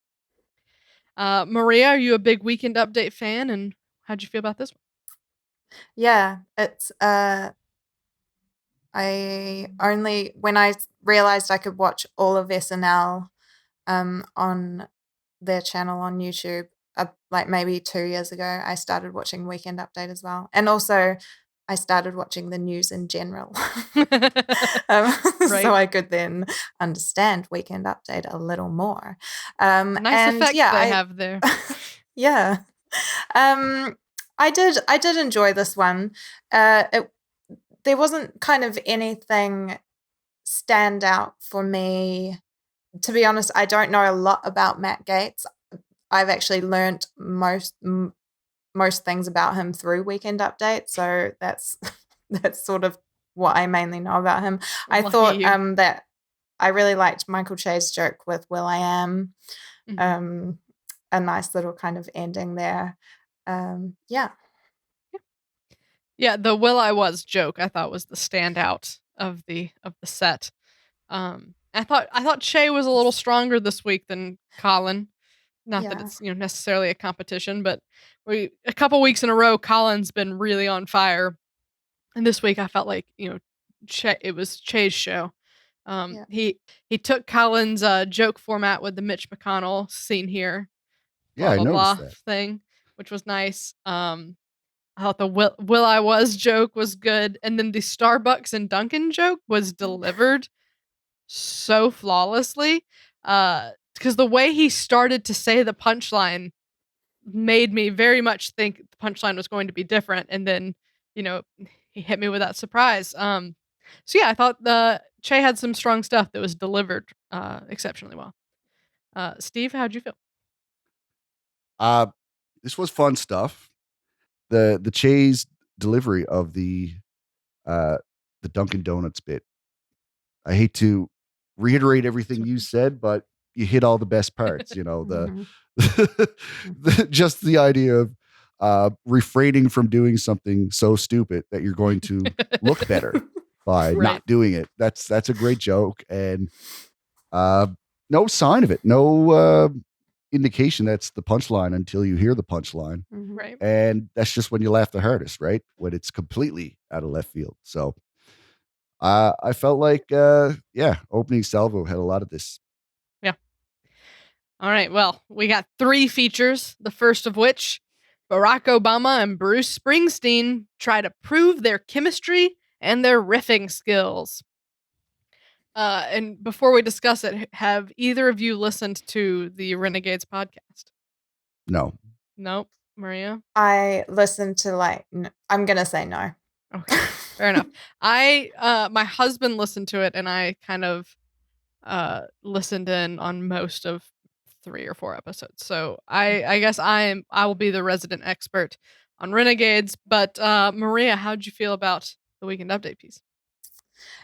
Speaker 1: Maria, are you a big weekend update fan? And how'd you feel about this one?
Speaker 2: Yeah, it's I only when I realized I could watch all of SNL on their channel on YouTube, like maybe 2 years ago, I started watching Weekend Update as well. And also I started watching the news in general. um,
Speaker 1: Right.
Speaker 2: so I could then understand Weekend Update a little more.
Speaker 1: Nice
Speaker 2: And
Speaker 1: effect
Speaker 2: yeah,
Speaker 1: they have there.
Speaker 2: yeah. I did enjoy this one. There wasn't kind of anything stand out for me. To be honest, I don't know a lot about Matt Gaetz. I've actually learnt most things about him through Weekend Update, so that's that's sort of what I mainly know about him. I
Speaker 1: Lucky
Speaker 2: thought
Speaker 1: you.
Speaker 2: that I really liked Michael Che's joke with Will I Am.
Speaker 1: Mhm.
Speaker 2: A nice little kind of ending there. Yeah.
Speaker 1: Yeah, the "Will I Was" joke I thought was the standout of the set. I thought Che was a little stronger this week than Colin. Not that
Speaker 2: Yeah.
Speaker 1: it's, necessarily a competition, but a couple weeks in a row, Colin's been really on fire. And this week I felt like, it was Che's show.
Speaker 2: Yeah.
Speaker 1: He took Colin's joke format with the Mitch McConnell scene here,
Speaker 3: yeah,
Speaker 1: blah
Speaker 3: I
Speaker 1: blah
Speaker 3: noticed
Speaker 1: blah
Speaker 3: that.
Speaker 1: thing, which was nice. I thought the will I was joke was good, and then the Starbucks and Dunkin' joke was delivered so flawlessly. Because the way he started to say the punchline made me very much think the punchline was going to be different, and then you know he hit me with that surprise. So yeah, I thought the Che had some strong stuff that was delivered exceptionally well. Steve, how'd you feel?
Speaker 3: Uh this was fun stuff. The Che's delivery of uh the Dunkin' Donuts bit. I hate to reiterate everything you said, but you hit all the best parts. The,
Speaker 2: Mhm.
Speaker 3: just the idea of refraining from doing something so stupid that you're going to look better by
Speaker 1: Right.
Speaker 3: not doing it. That's a great joke, and uh, no sign of it, no indication that's the punchline until you hear the punchline.
Speaker 1: Right.
Speaker 3: And that's just when you laugh the hardest, right? When it's completely out of left field. So I felt like, opening salvo had a lot of this.
Speaker 1: Yeah. All right. Well, we got 3 features, the first of which Barack Obama and Bruce Springsteen try to prove their chemistry and their riffing skills. And before we discuss it, have either of you listened to the Renegades podcast?
Speaker 3: No.
Speaker 1: Nope. Maria?
Speaker 2: I listened to I'm gonna say no.
Speaker 1: Okay. Fair enough. My husband listened to it, and I kind of listened in on most of 3 or 4 episodes. So I guess I will be the resident expert on Renegades. But Maria, how'd you feel about the weekend update piece?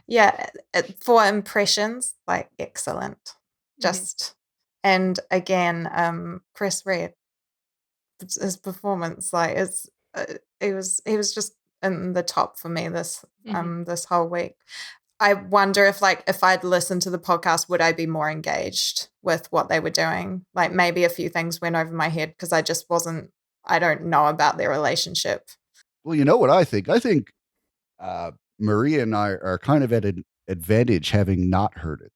Speaker 2: Yeah, for impressions, excellent. Just and again, Chris Red, his performance, he was just in the top for me this this whole week. I wonder if I'd listened to the podcast, would I be more engaged with what they were doing? Maybe a few things went over my head because I don't know about their relationship.
Speaker 3: Well, you know what I think? I think Maria and I are kind of at an advantage having not heard it.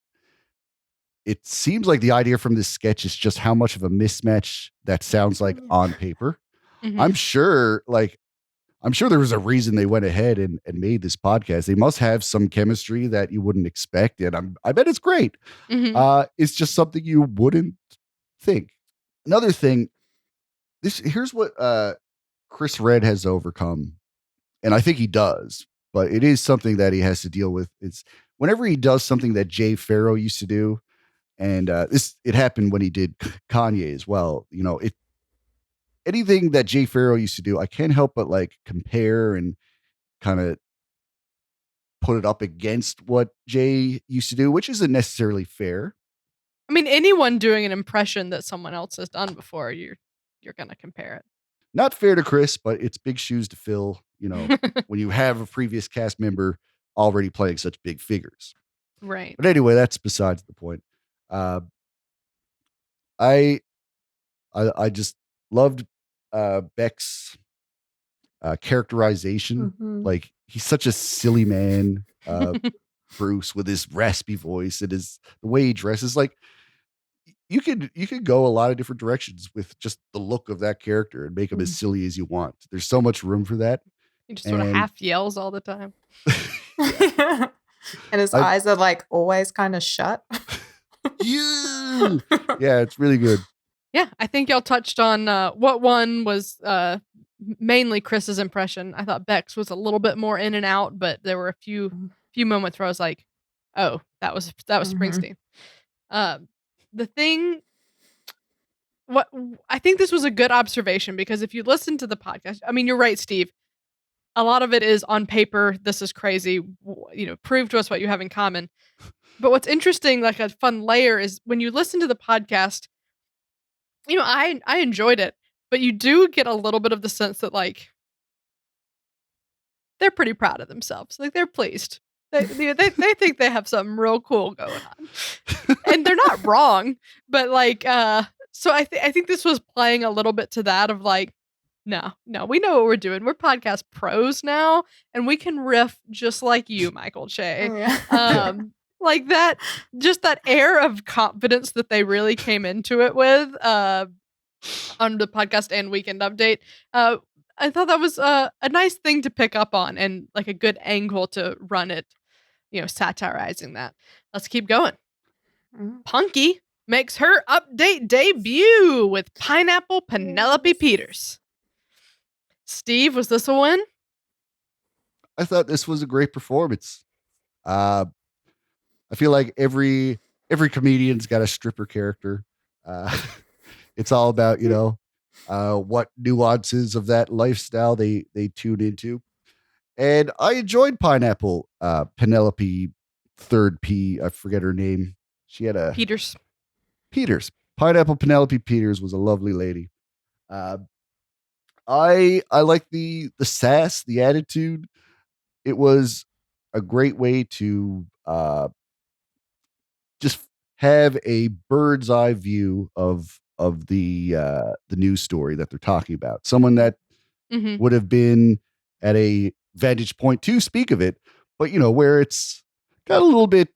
Speaker 3: It seems like the idea from this sketch is just how much of a mismatch that sounds like on paper. I'm sure there was a reason they went ahead and made this podcast. They must have some chemistry that you wouldn't expect. And I bet it's great. It's just something you wouldn't think. Another thing, here's what Chris Red has overcome. And I think he does, but it is something that he has to deal with. It's whenever he does something that Jay Farrow used to do. And it happened when he did Kanye as well. You know, anything that Jay Farrow used to do, I can't help but compare and kind of put it up against what Jay used to do, which isn't necessarily fair.
Speaker 1: I mean, anyone doing an impression that someone else has done before, you're going to compare it.
Speaker 3: Not fair to Chris, but it's big shoes to fill, when you have a previous cast member already playing such big figures.
Speaker 1: Right.
Speaker 3: But anyway, that's besides the point. I just loved Beck's characterization. He's such a silly man, Bruce, with his raspy voice and the way he dresses. You could go a lot of different directions with just the look of that character and make him as silly as you want. There's so much room for that.
Speaker 1: He just sort of half yells all the time.
Speaker 2: And his eyes are always kind of shut.
Speaker 3: Yeah, it's really good.
Speaker 1: Yeah, I think y'all touched on what one was mainly Chris's impression. I thought Beck's was a little bit more in and out, but there were a few moments where I was like, "Oh, that was Springsteen." The thing, what I think this was a good observation because if you listen to the podcast, I mean, you're right, Steve. A lot of it is on paper. This is crazy. Prove to us what you have in common. But what's interesting, like a fun layer, is when you listen to the podcast. I enjoyed it, but you do get a little bit of the sense that they're pretty proud of themselves. They're pleased. They think they have something real cool going on, and they're not wrong. But so I think this was playing a little bit to that of no, we know what we're doing. We're podcast pros now, and we can riff just like you, Michael Che. That, just that air of confidence that they really came into it with on the podcast and weekend update. I thought that was a nice thing to pick up on and a good angle to run it, satirizing that. Let's keep going. Punky makes her update debut with Pineapple Penelope Peters. Steve, was this a win?
Speaker 3: I thought this was a great performance. I feel like every comedian's got a stripper character. It's all about, what nuances of that lifestyle they tune into. And I enjoyed Pineapple Penelope third P. I forget her name. She had
Speaker 1: Peters.
Speaker 3: Pineapple Penelope Peters was a lovely lady. I like the sass, the attitude. It was a great way to just have a bird's eye view of the news story that they're talking about. Someone that
Speaker 1: Mhm.
Speaker 3: would have been at a vantage point to speak of it, but where it's got a little bit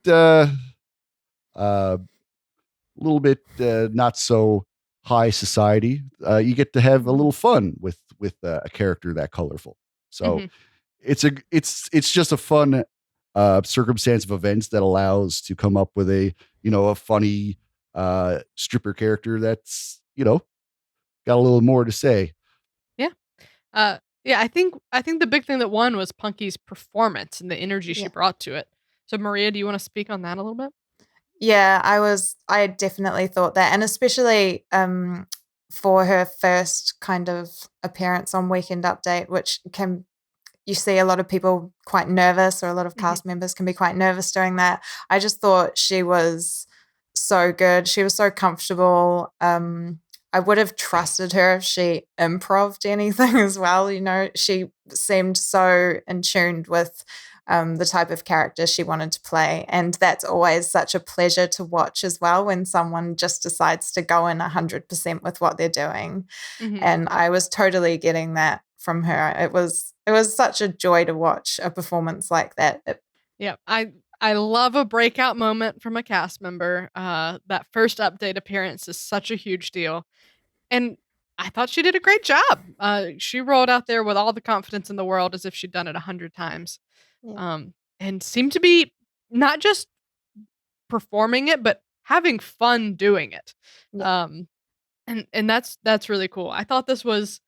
Speaker 3: not so high society. You get to have a little fun with a character that colorful. So
Speaker 1: Mhm.
Speaker 3: it's just a fun circumstance of events that allows to come up with a funny stripper character that's got a little more to say.
Speaker 1: Yeah. Yeah, I think the big thing that won was Punky's performance and the energy she
Speaker 2: Yeah.
Speaker 1: brought to it. So Maria, do you wanna speak on that a little bit?
Speaker 2: Yeah, I definitely thought that, and especially, for her first kind of appearance on Weekend Update, which can you see a lot of people quite nervous, or a lot of
Speaker 1: Mhm.
Speaker 2: cast members can be quite nervous doing that. I just thought she was so good. She was so comfortable. I would have trusted her if she improved anything as well. She seemed so in tune with the type of character she wanted to play. And that's always such a pleasure to watch as well, when someone just decides to go in 100% with what they're doing.
Speaker 1: Mhm.
Speaker 2: And I was totally getting that from her. It was such a joy to watch a performance like that.
Speaker 1: Yeah, I love a breakout moment from a cast member. That first update appearance is such a huge deal, and I thought she did a great job. She rolled out there with all the confidence in the world as if she'd done it 100 times,
Speaker 2: Yeah,
Speaker 1: and seemed to be not just performing it, but having fun doing it.
Speaker 2: yeah,
Speaker 1: Um, and that's really cool. I thought this was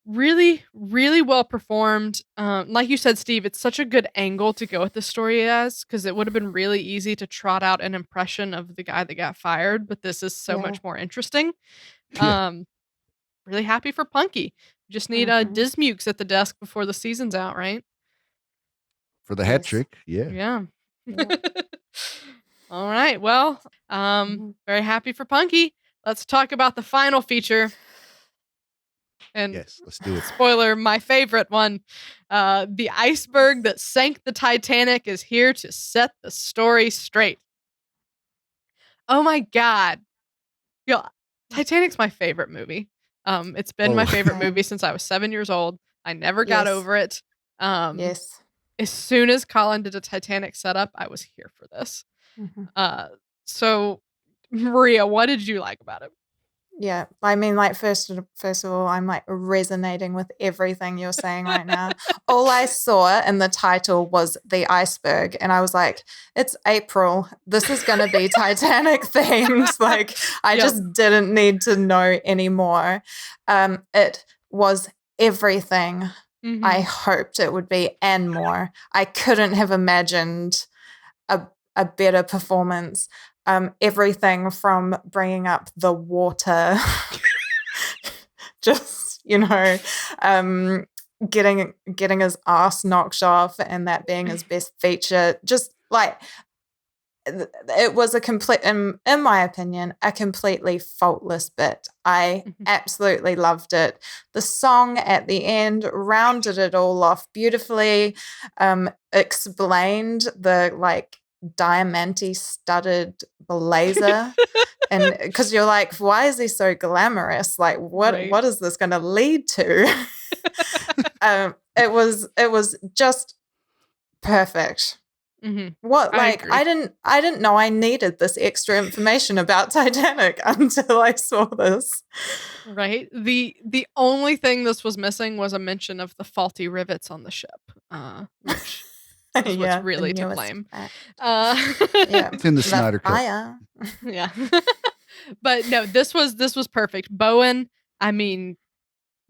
Speaker 1: really, really well performed. Like you said, Steve, it's such a good angle to go with the story as, because it would have been really easy to trot out an impression of the guy that got fired, but this is so
Speaker 2: yeah.
Speaker 1: much more interesting.
Speaker 3: Yeah,
Speaker 1: Um, really happy for Punky. Just need
Speaker 2: Mhm.
Speaker 1: Dismukes at the desk before the season's out, right?
Speaker 3: for the hat
Speaker 2: Yes.
Speaker 3: trick. Yeah.
Speaker 1: Yeah.
Speaker 2: Yeah.
Speaker 1: All right. Well,
Speaker 2: Mhm.
Speaker 1: very happy for Punky. Let's talk about the final feature. And
Speaker 3: Yes, let's do it.
Speaker 1: spoiler, my favorite one. The iceberg that sank the Titanic is here to set the story straight. Oh my god. Yo, Titanic's my favorite movie. It's been
Speaker 3: Oh,
Speaker 1: my favorite movie
Speaker 2: Same.
Speaker 1: since I was 7 years old. I never got
Speaker 2: Yes.
Speaker 1: over it. Um,
Speaker 2: Yes.
Speaker 1: as soon as Colin did a Titanic setup, I was here for this.
Speaker 2: Mhm.
Speaker 1: Uh, so Maria, what did you like about it?
Speaker 2: Yeah. I mean, like, first of all, I'm, like, resonating with everything you're saying right now. All I saw in the title was the iceberg, and I was like, "It's April. This is gonna be Titanic themed." Like, I
Speaker 1: Yep.
Speaker 2: just didn't need to know anymore. It was everything I
Speaker 1: Mhm.
Speaker 2: hoped it would be and more. I couldn't have imagined a a better performance. Everything from bringing up the water, just getting his ass knocked off, and that being his best feature. Just like it was a complete, in my opinion, a completely faultless bit. I
Speaker 1: Mhm.
Speaker 2: absolutely loved it. The song at the end rounded it all off beautifully. Explained the diamante studded blazer, and because you're like, why is he so glamorous? Like, what
Speaker 1: Right.
Speaker 2: what is this going to lead to? It was just perfect.
Speaker 1: Mhm.
Speaker 2: What,
Speaker 1: I
Speaker 2: like,
Speaker 1: agree.
Speaker 2: I didn't know I needed this extra information about Titanic until I saw this.
Speaker 1: Right? The only thing this was missing was a mention of the faulty rivets on the ship, which is what's
Speaker 2: Yeah, the
Speaker 1: really to
Speaker 2: newest
Speaker 1: blame.
Speaker 2: fact.
Speaker 1: Uh,
Speaker 2: Yeah,
Speaker 3: it's in the
Speaker 2: the
Speaker 3: Snyder Cut.
Speaker 2: fire.
Speaker 1: yeah. But no, this was perfect. Bowen, I mean,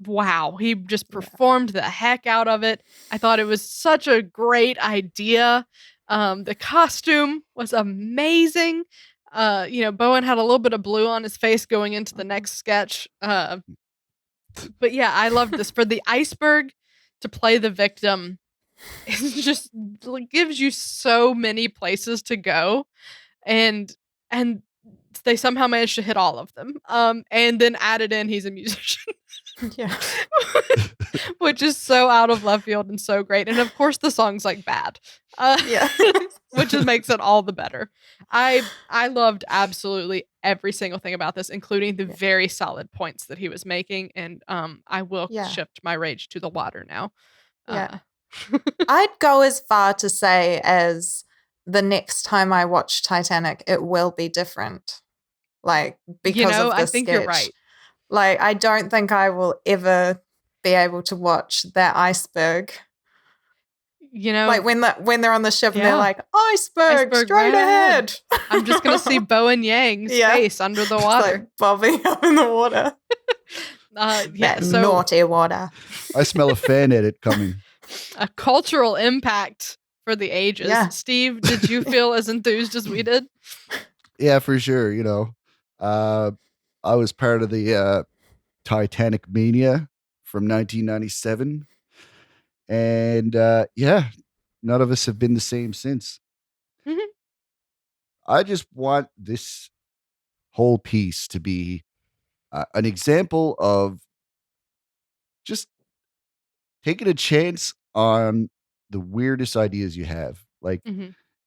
Speaker 1: wow, he just
Speaker 2: Yeah.
Speaker 1: performed the heck out of it. I thought it was such a great idea. The costume was amazing. Bowen had a little bit of blue on his face going into the
Speaker 2: Mhm.
Speaker 1: next sketch. But yeah, I loved this. For the iceberg to play the victim, it just like, gives you so many places to go, and and they somehow managed to hit all of them. And then added in he's a musician.
Speaker 2: Yeah.
Speaker 1: Which is so out of left field and so great. And of course the song's like bad.
Speaker 2: Yeah.
Speaker 1: Which just makes it all the better. I loved absolutely every single thing about this, including the very solid points that he was making. And I will
Speaker 2: Yeah.
Speaker 1: shift my rage to the water now.
Speaker 2: Yeah. I'd go as far to say as the next time I watch Titanic, it will be different. Like, because of
Speaker 1: I
Speaker 2: this
Speaker 1: think
Speaker 2: sketch.
Speaker 1: you're right.
Speaker 2: Like, I don't think I will ever be able to watch that iceberg. Like when they're on the ship and they're like, iceberg straight
Speaker 1: red.
Speaker 2: ahead.
Speaker 1: I'm just gonna see Bo and Yang's face under the water,
Speaker 2: like bobbing up in the water.
Speaker 1: That
Speaker 2: naughty water.
Speaker 3: I smell a fan edit coming.
Speaker 1: A cultural impact for the ages.
Speaker 2: Yeah.
Speaker 1: Steve, did you feel as enthused as we did?
Speaker 3: Yeah, for sure. I was part of the Titanic mania from 1997. And none of us have been the same since.
Speaker 1: Mm-hmm.
Speaker 3: I just want this whole piece to be an example of just taking a chance on the weirdest ideas you have. Like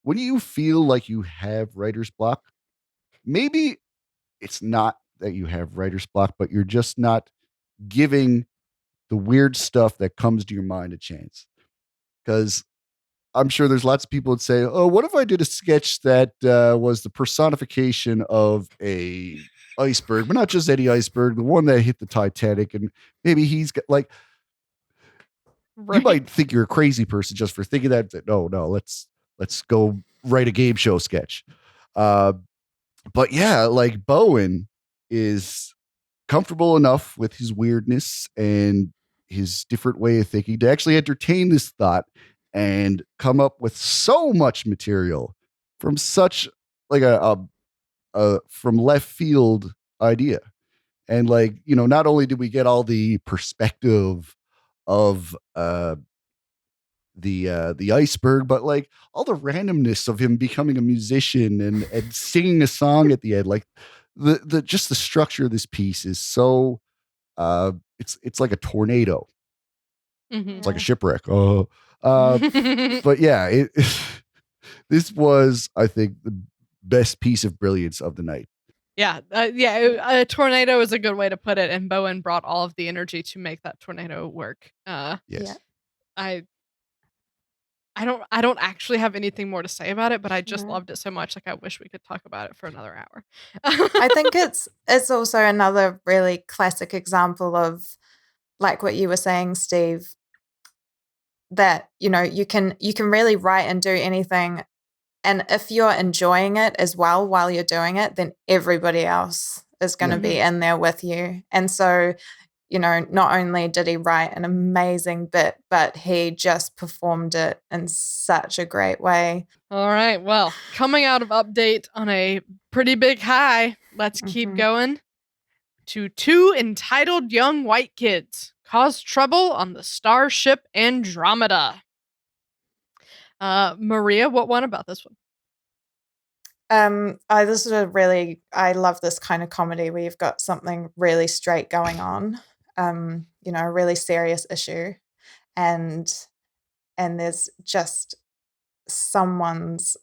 Speaker 3: when you feel like you have writer's block, maybe it's not that you have writer's block, but you're just not giving the weird stuff that comes to your mind a chance. Because I'm sure there's lots of people that say, oh, what if I did a sketch that was the personification of a iceberg, but not just any iceberg, the one that hit the Titanic, and maybe he's got like, you might think you're a crazy person just for thinking that. No, let's go write a game show sketch. But yeah, like Bowen is comfortable enough with his weirdness and his different way of thinking to actually entertain this thought and come up with so much material from such like a from left field idea. And like, not only did we get all the perspective of the iceberg, but like all the randomness of him becoming a musician and singing a song at the end. Like the just the structure of this piece is so it's like a tornado. It's like a shipwreck. But yeah, this was, I think, the best piece of brilliance of the night.
Speaker 1: Yeah, a tornado is a good way to put it, and Bowen brought all of the energy to make that tornado work.
Speaker 3: Yes.
Speaker 1: I don't actually have anything more to say about it, but I just loved it so much. Like I wish we could talk about it for another hour.
Speaker 2: I think it's also another really classic example of, like what you were saying, Steve, that you can really write and do anything, and if you're enjoying it as well while you're doing it, then everybody else is going to be in there with you. And so not only did he write an amazing bit, but he just performed it in such a great way.
Speaker 1: All right. Well, coming out of Update on a pretty big high, let's keep going to two entitled young white kids cause trouble on the starship Andromeda. Maria, what one about this one?
Speaker 2: This is I love this kind of comedy where you've got something really straight going on. A really serious issue, and there's just someone's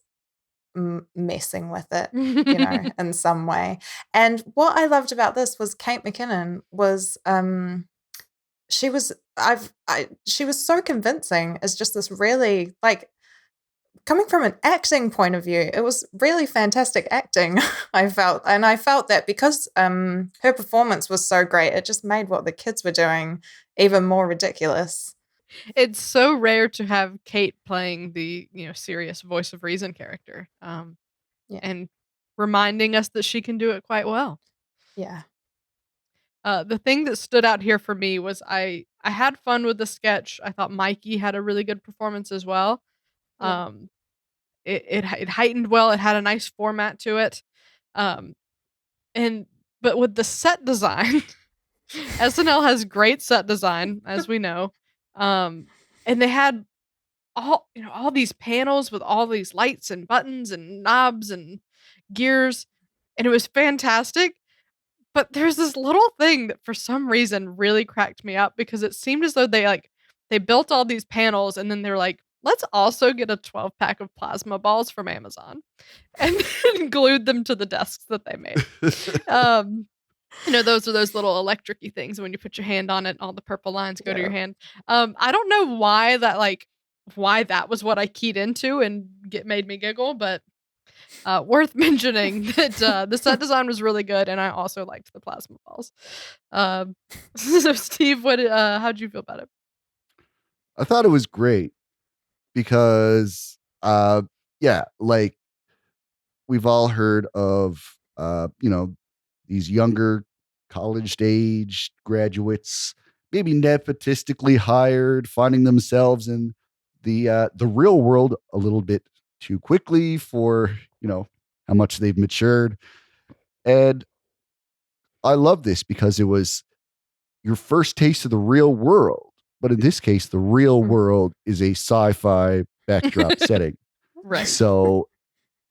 Speaker 2: messing with it, in some way. And what I loved about this was Kate McKinnon was, she was so convincing as just this really, like, coming from an acting point of view, it was really fantastic acting. I felt that because her performance was so great, it just made what the kids were doing even more ridiculous.
Speaker 1: It's so rare to have Kate playing the serious voice of reason character, and reminding us that she can do it quite well.
Speaker 2: Yeah.
Speaker 1: The thing that stood out here for me was I had fun with the sketch. I thought Mikey had a really good performance as well.
Speaker 2: Yeah.
Speaker 1: It heightened well. It had a nice format to it. But with the set design, SNL has great set design, as we know. And they had all these panels with all these lights and buttons and knobs and gears, and it was fantastic. But there's this little thing that for some reason really cracked me up because it seemed as though they built all these panels and then they're like, let's also get a 12-pack of plasma balls from Amazon and then glued them to the desks that they made. Those are those little electric-y things when you put your hand on it, all the purple lines go to your hand. I don't know why that was what I keyed into and made me giggle, but worth mentioning that the set design was really good, and I also liked the plasma balls. So Steve, how'd you feel about it?
Speaker 3: I thought it was great because, like we've all heard of, these younger college age graduates, maybe nepotistically hired, finding themselves in the real world a little bit too quickly for, how much they've matured. And I love this because it was your first taste of the real world. But in this case, the real world is a sci-fi backdrop setting.
Speaker 1: Right.
Speaker 3: So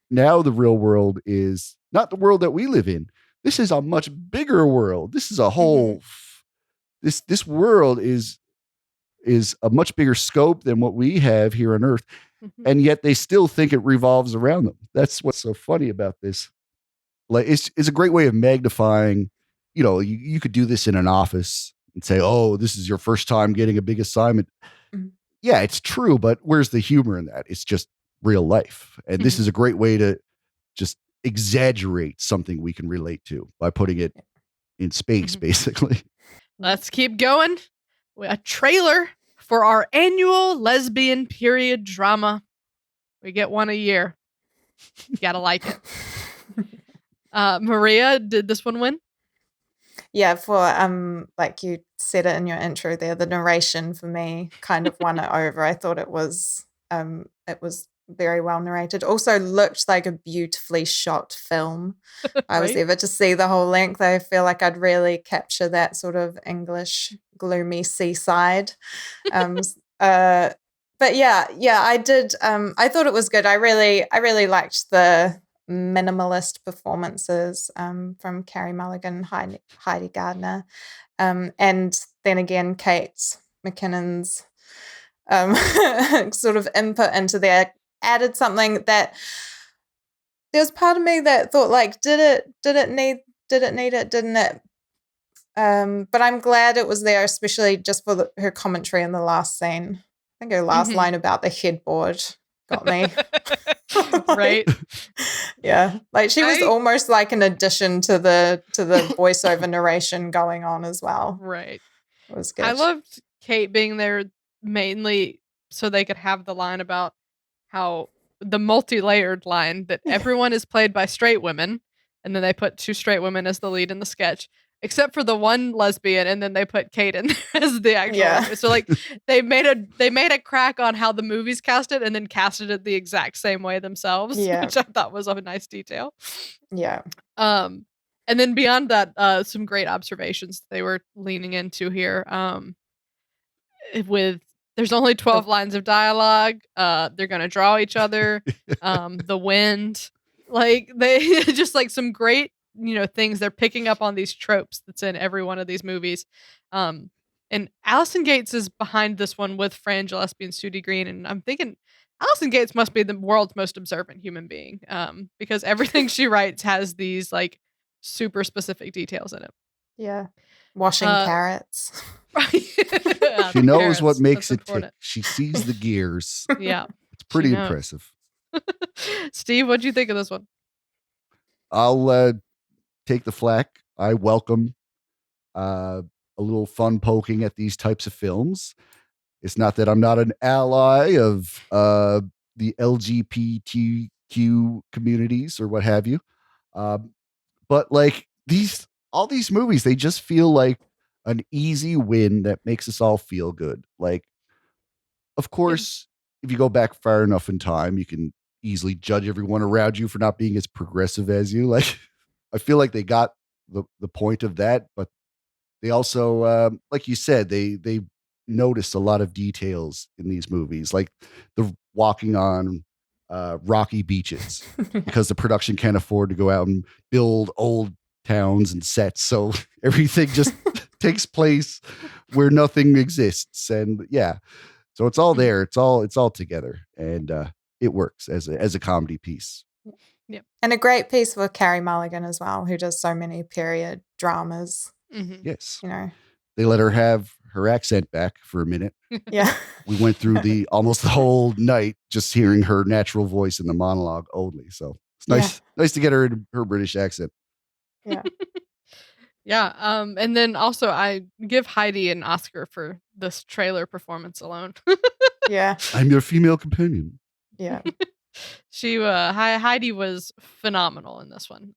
Speaker 3: now the real world is not the world that we live in. This is a much bigger world. This is a whole this world is a much bigger scope than what we have here on Earth. And yet they still think it revolves around them. That's what's so funny about this. Like it's a great way of magnifying, you could do this in an office and say, oh, this is your first time getting a big assignment. Yeah, it's true, but where's the humor in that? It's just real life. And this is a great way to just exaggerate something we can relate to by putting it in space, basically.
Speaker 1: Let's keep going. A trailer for our annual lesbian period drama. We get one a year. You gotta like it. Maria, did this one win?
Speaker 2: Yeah, for like you said it in your intro there, the narration for me kind of won it over. I thought it was very well narrated. Also looked like a beautifully shot film. I was able to see the whole length. I feel like I'd really capture that sort of English gloomy seaside. But yeah, I did. I thought it was good. I really liked the minimalist performances from Carey Mulligan, Heidi Gardner, and then again Kate McKinnon's sort of input into there added something that there was part of me that thought like, did it need it, didn't it? But I'm glad it was there, especially just for her commentary in the last scene. I think her last line about the headboard got me.
Speaker 1: Right.
Speaker 2: Yeah. Like she was almost like an addition to the voiceover narration going on as well.
Speaker 1: Right.
Speaker 2: It was good.
Speaker 1: I loved Kate being there mainly so they could have the line about how the multi-layered line that everyone is played by straight women, and then they put 2 straight women as the lead in the sketch, except for the one lesbian, and then they put Kate in there as the actual lesbian. So like they made a crack on how the movies cast it and then casted it the exact same way themselves, which I thought was a nice detail.
Speaker 2: Yeah.
Speaker 1: And then beyond that, some great observations they were leaning into here. There's only 12 lines of dialogue. They're gonna draw each other. The wind, like they just like some great things. They're picking up on these tropes that's in every one of these movies. And Allison Gates is behind this one with Fran Gillespie and Sudie Green, and I'm thinking Allison Gates must be the world's most observant human being, because everything she writes has these like super specific details in it.
Speaker 2: Yeah. Washing carrots.
Speaker 3: She knows what makes it tick. She sees the gears.
Speaker 1: Yeah.
Speaker 3: It's pretty impressive.
Speaker 1: Steve, what'd you think of this one?
Speaker 3: I'll take the flack. I welcome a little fun poking at these types of films. It's not that I'm not an ally of the LGBTQ communities or what have you. But like all these movies, they just feel like an easy win that makes us all feel good. Like, of course, if you go back far enough in time, you can easily judge everyone around you for not being as progressive as you. Like, I feel like they got the point of that, but they also, like you said, they noticed a lot of details in these movies, like the walking on rocky beaches because the production can't afford to go out and build old towns and sets, so everything just takes place where nothing exists. And yeah, so it's all there. It's all together, and it works as a comedy piece.
Speaker 1: Yep.
Speaker 2: And a great piece for Carey Mulligan as well, who does so many period dramas.
Speaker 1: Mm-hmm.
Speaker 3: Yes.
Speaker 2: You know,
Speaker 3: They let her have her accent back for a minute.
Speaker 2: yeah.
Speaker 3: We went through almost the whole night just hearing her natural voice in the monologue only. So it's nice to get her in her British accent.
Speaker 2: Yeah.
Speaker 1: Yeah. And then also I give Heidi an Oscar for this trailer performance alone.
Speaker 2: Yeah.
Speaker 3: I'm your female companion.
Speaker 2: Yeah.
Speaker 1: Heidi was phenomenal in this one.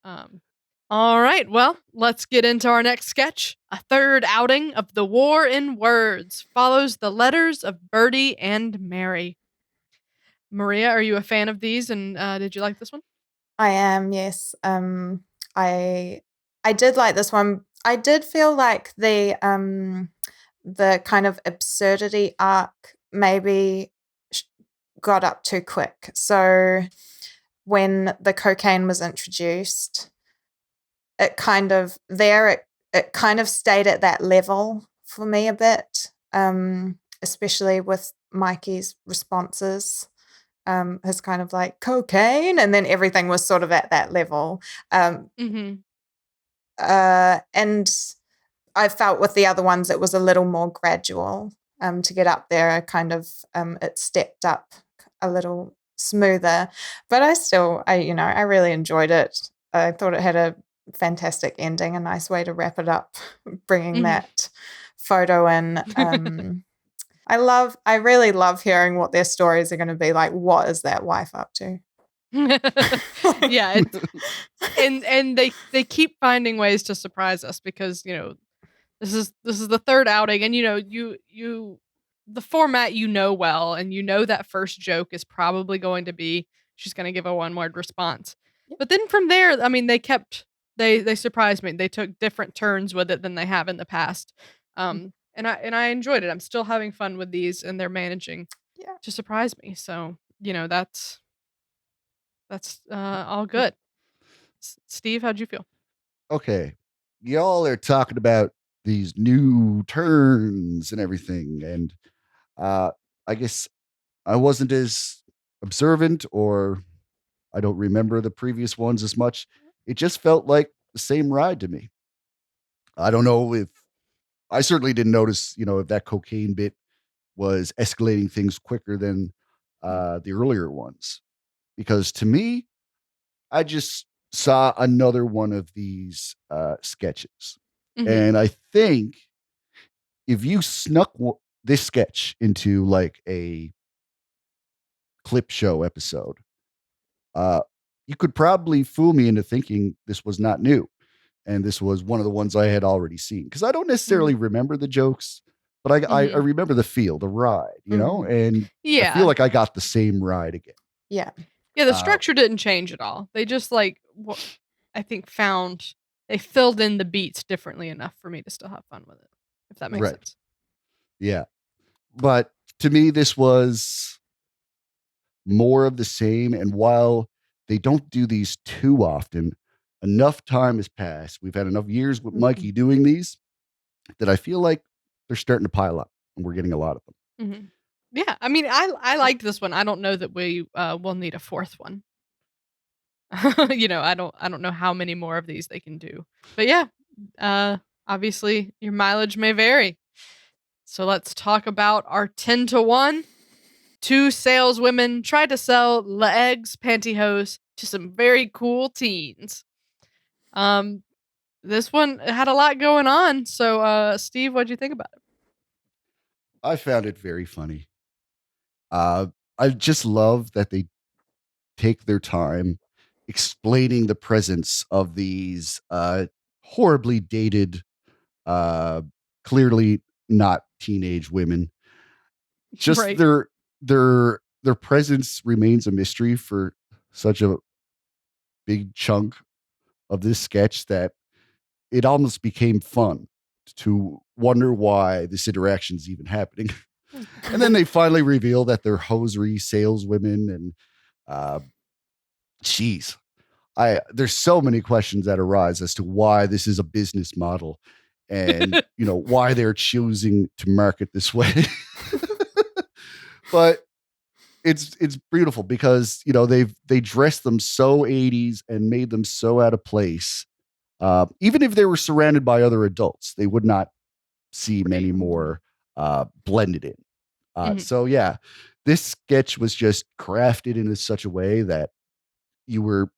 Speaker 1: All right, well, let's get into our next sketch. A third outing of The War in Words follows the letters of Bertie and Mary. Maria, are you a fan of these, and did you like this one?
Speaker 2: I am, yes. I did like this one. I did feel like the kind of absurdity arc maybe got up too quick. So when the cocaine was introduced, it kind of stayed at that level for me a bit, especially with Mikey's responses. His kind of like cocaine, and then everything was sort of at that level. And I felt with the other ones it was a little more gradual to get up there. Kind of it stepped up a little smoother, but I really enjoyed it. I thought it had a fantastic ending, a nice way to wrap it up, bringing that photo in. I really love hearing what their stories are going to be like. What is that wife up to?
Speaker 1: Yeah, and they keep finding ways to surprise us because this is the third outing, and you the format well, and that first joke is probably going to be she's going to give a one-word response. Yep. But then from there, I mean, they surprised me. They took different turns with it than they have in the past. And I enjoyed it. I'm still having fun with these, and they're managing to surprise me. So, that's all good. Steve, how'd you feel?
Speaker 3: Okay. Y'all are talking about these new turns and everything. And I guess I wasn't as observant, or I don't remember the previous ones as much. It just felt like the same ride to me. I don't know if I certainly didn't notice, if that cocaine bit was escalating things quicker than the earlier ones. Because to me, I just saw another one of these sketches. And I think if you snuck this sketch into like a clip show episode, you could probably fool me into thinking this was not new. And this was one of the ones I had already seen. Because I don't necessarily remember the jokes, but I remember the feel, the ride, and I feel like I got the same ride again.
Speaker 2: Yeah.
Speaker 1: Yeah, the structure didn't change at all. They just I think they filled in the beats differently enough for me to still have fun with it, if that makes sense.
Speaker 3: Yeah. But to me, this was more of the same. And while they don't do these too often, enough time has passed. We've had enough years with Mikey doing these that I feel like they're starting to pile up, and we're getting a lot of them.
Speaker 1: Yeah, I mean, I liked this one. I don't know that we will need a fourth one. I don't know how many more of these they can do. But yeah, obviously your mileage may vary. So let's talk about our 10-to-1. Two saleswomen try to sell legs pantyhose to some very cool teens. This one had a lot going on. So, Steve, what'd you think about it?
Speaker 3: I found it very funny. I just love that they take their time explaining the presence of these horribly dated, clearly not teenage women. Just their presence remains a mystery for such a big chunk of this sketch that it almost became fun to wonder why this interaction is even happening. And then they finally reveal that they're hosiery saleswomen, and geez, there's so many questions that arise as to why this is a business model and, why they're choosing to market this way. But it's beautiful because, they dressed them so 80s and made them so out of place. Even if they were surrounded by other adults, they would not seem any more blended in. So yeah, this sketch was just crafted in such a way that you were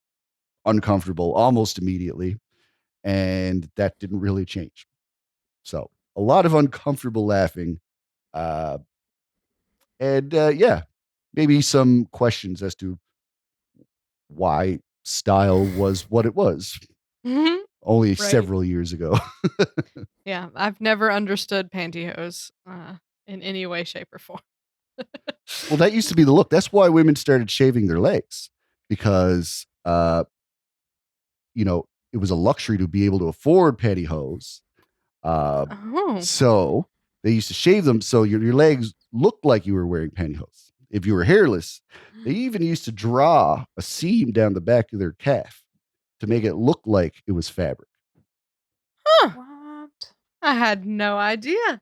Speaker 3: uncomfortable almost immediately, and that didn't really change. So a lot of uncomfortable laughing, and maybe some questions as to why style was what it was only several years ago.
Speaker 1: Yeah, I've never understood pantyhose in any way, shape, or form.
Speaker 3: Well, that used to be the look. That's why women started shaving their legs, because it was a luxury to be able to afford pantyhose. So they used to shave them so your legs looked like you were wearing pantyhose. If you were hairless, they even used to draw a seam down the back of their calf to make it look like it was fabric.
Speaker 1: Huh.
Speaker 2: What?
Speaker 1: I had no idea.
Speaker 3: A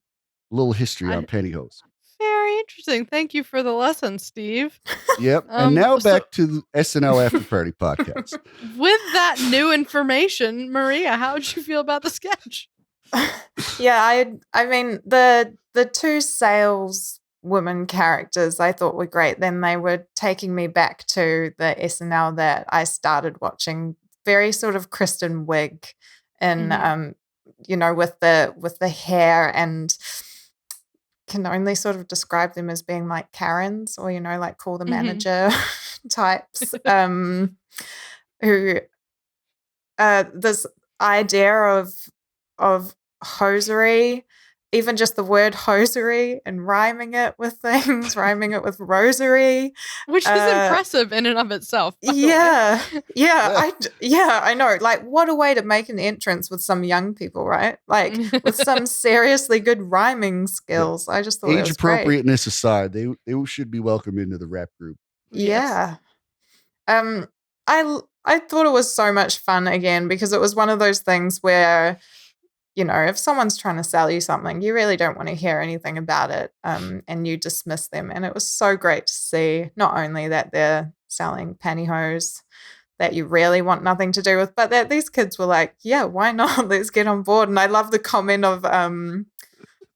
Speaker 3: little history on pantyhose.
Speaker 1: Very interesting. Thank you for the lesson, Steve.
Speaker 3: Yep. And now back to the SNL Afterparty podcast.
Speaker 1: With that new information, Maria, how did you feel about the sketch?
Speaker 2: Yeah, I mean the two saleswoman characters I thought were great. Then they were taking me back to the SNL that I started watching, very sort of Kristen Wiig, and with the hair, and can only sort of describe them as being like Karens, or like call the manager types, who this idea of hosiery, even just the word hosiery and rhyming it with things, rhyming it with rosary,
Speaker 1: which is impressive in and of itself.
Speaker 2: Yeah, I know. Like, what a way to make an entrance with some young people, right? Like with some seriously good rhyming skills. I just thought
Speaker 3: age appropriateness aside, they should be welcome into the rap group.
Speaker 2: Yeah. Yes. I thought it was so much fun again, because it was one of those things where, if someone's trying to sell you something, you really don't want to hear anything about it, and you dismiss them. And it was so great to see not only that they're selling pantyhose that you really want nothing to do with, but that these kids were like, yeah, why not? Let's get on board. And I love the comment of,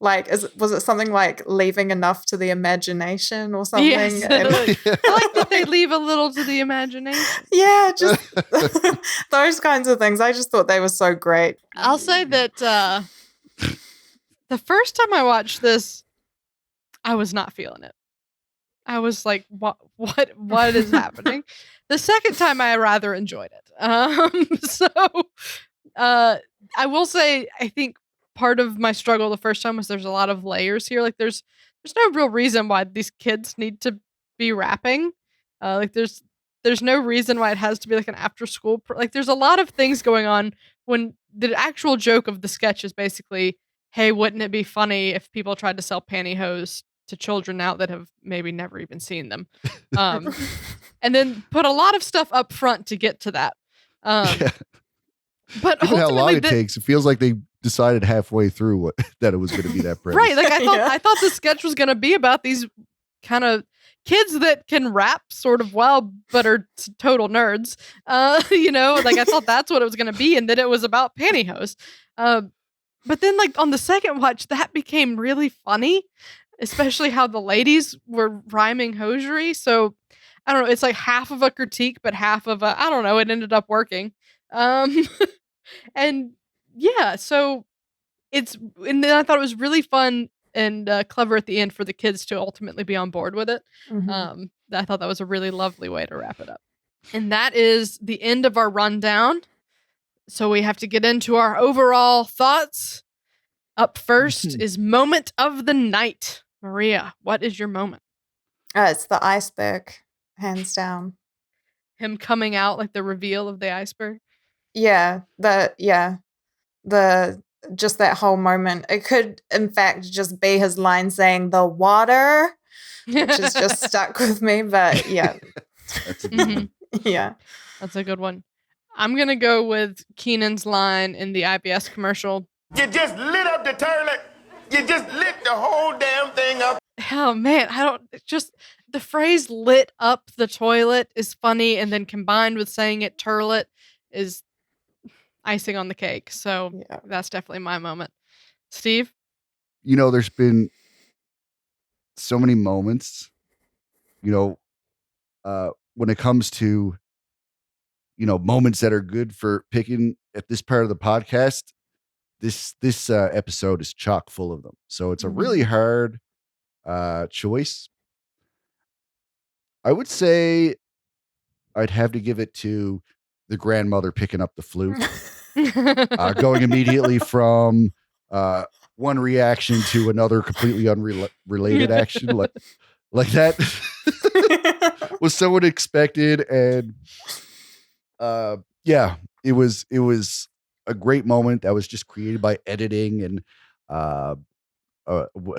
Speaker 2: was it something like leaving enough to the imagination or something?
Speaker 1: Yes. I like that they leave a little to the imagination.
Speaker 2: Yeah, just those kinds of things. I just thought they were so great.
Speaker 1: I'll say that the first time I watched this, I was not feeling it. I was like, what is happening? The second time I rather enjoyed it. So I will say, I think part of my struggle the first time was there's a lot of layers here. Like there's no real reason why these kids need to be rapping. There's no reason why it has to be like an after school. There's a lot of things going on when the actual joke of the sketch is basically, hey, wouldn't it be funny if people tried to sell pantyhose to children now that have maybe never even seen them? And then put a lot of stuff up front to get to that. But
Speaker 3: given how long it takes, it feels like they decided halfway through that it was going to be that premise.
Speaker 1: Right. Like I thought the sketch was going to be about these kind of kids that can rap sort of well, but are total nerds. I thought that's what it was going to be. And then it was about pantyhose. But then on the second watch, that became really funny, especially how the ladies were rhyming hosiery. So I don't know. It's like half of a critique, but half of I don't know. It ended up working. And yeah, so and then I thought it was really fun and clever at the end for the kids to ultimately be on board with it. I thought that was a really lovely way to wrap it up. And that is the end of our rundown. So we have to get into our overall thoughts. Up first is moment of the night. Maria, what is your moment?
Speaker 2: It's the iceberg, hands down.
Speaker 1: Him coming out, like the reveal of the iceberg.
Speaker 2: Yeah, just that whole moment. It could, in fact, just be his line saying "the water," which is just stuck with me. But yeah,
Speaker 3: that's a good one.
Speaker 2: Yeah,
Speaker 1: that's a good one. I'm going to go with Keenan's line in the IBS commercial.
Speaker 4: You just lit up the toilet. You just lit the whole damn thing up.
Speaker 1: Oh man, the phrase lit up the toilet is funny, and then combined with saying it turlet is icing on the cake. So that's definitely my moment. Steve?
Speaker 3: There's been so many moments, when it comes to, moments that are good for picking at this part of the podcast. This episode is chock full of them. So it's a really hard choice. I would say I'd have to give it to the grandmother picking up the flute, going immediately from one reaction to another completely unrelated action like that was so unexpected. And it was a great moment that was just created by editing and a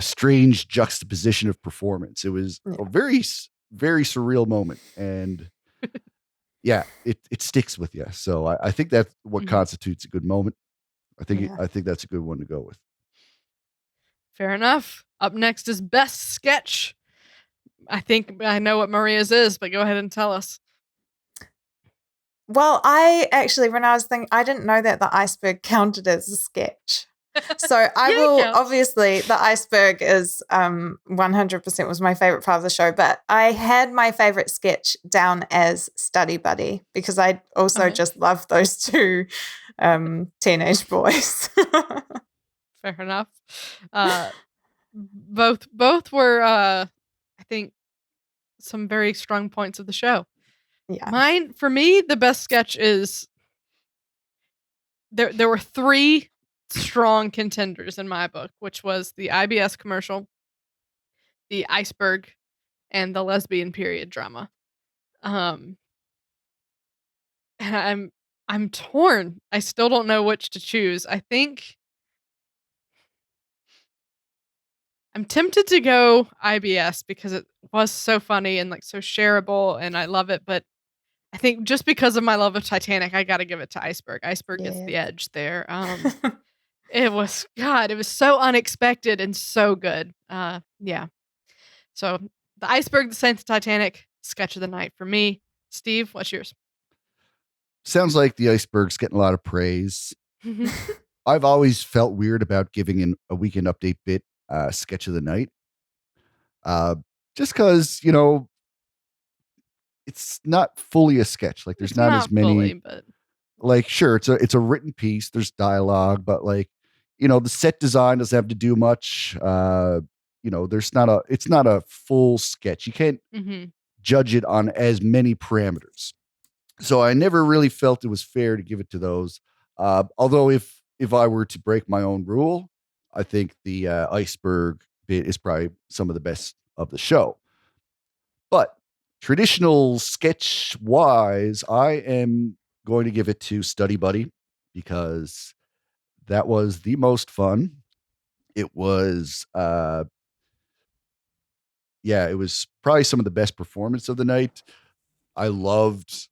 Speaker 3: strange juxtaposition of performance. It was a very, very surreal moment, and it sticks with you. So I think that's what constitutes a good moment. I think that's a good one to go with.
Speaker 1: Fair enough. Up next is best sketch. I think I know what Maria's is, but go ahead and tell us.
Speaker 2: Well, I actually, when I was thinking, I didn't know that the iceberg counted as a sketch. So obviously the iceberg is 100% was my favorite part of the show, but I had my favorite sketch down as Study Buddy because I also just love those two teenage boys.
Speaker 1: Fair enough. Both were, I think, some very strong points of the show. Yeah. For me, the best sketch is there were three strong contenders in my book, which was the IBS commercial, the iceberg, and the lesbian period drama. And I'm torn. I still don't know which to choose. I think I'm tempted to go IBS because it was so funny and like so shareable, and I love it. But I think just because of my love of Titanic, I got to give it to Iceberg. Iceberg gets the edge there. It was so unexpected and so good. So the Iceberg, the Saints of Titanic, sketch of the night for me. Steve, what's yours?
Speaker 3: Sounds like the iceberg's getting a lot of praise. I've always felt weird about giving a weekend update bit sketch of the night. Just because, it's not fully a sketch. Like there's not as many fully, but like, sure, it's a written piece, there's dialogue, but like, the set design doesn't have to do much. It's not a full sketch. You can't judge it on as many parameters. So I never really felt it was fair to give it to those. Although if I were to break my own rule, I think the iceberg bit is probably some of the best of the show. But traditional sketch wise, I am going to give it to Study Buddy because that was the most fun. It was, it was probably some of the best performance of the night. I loved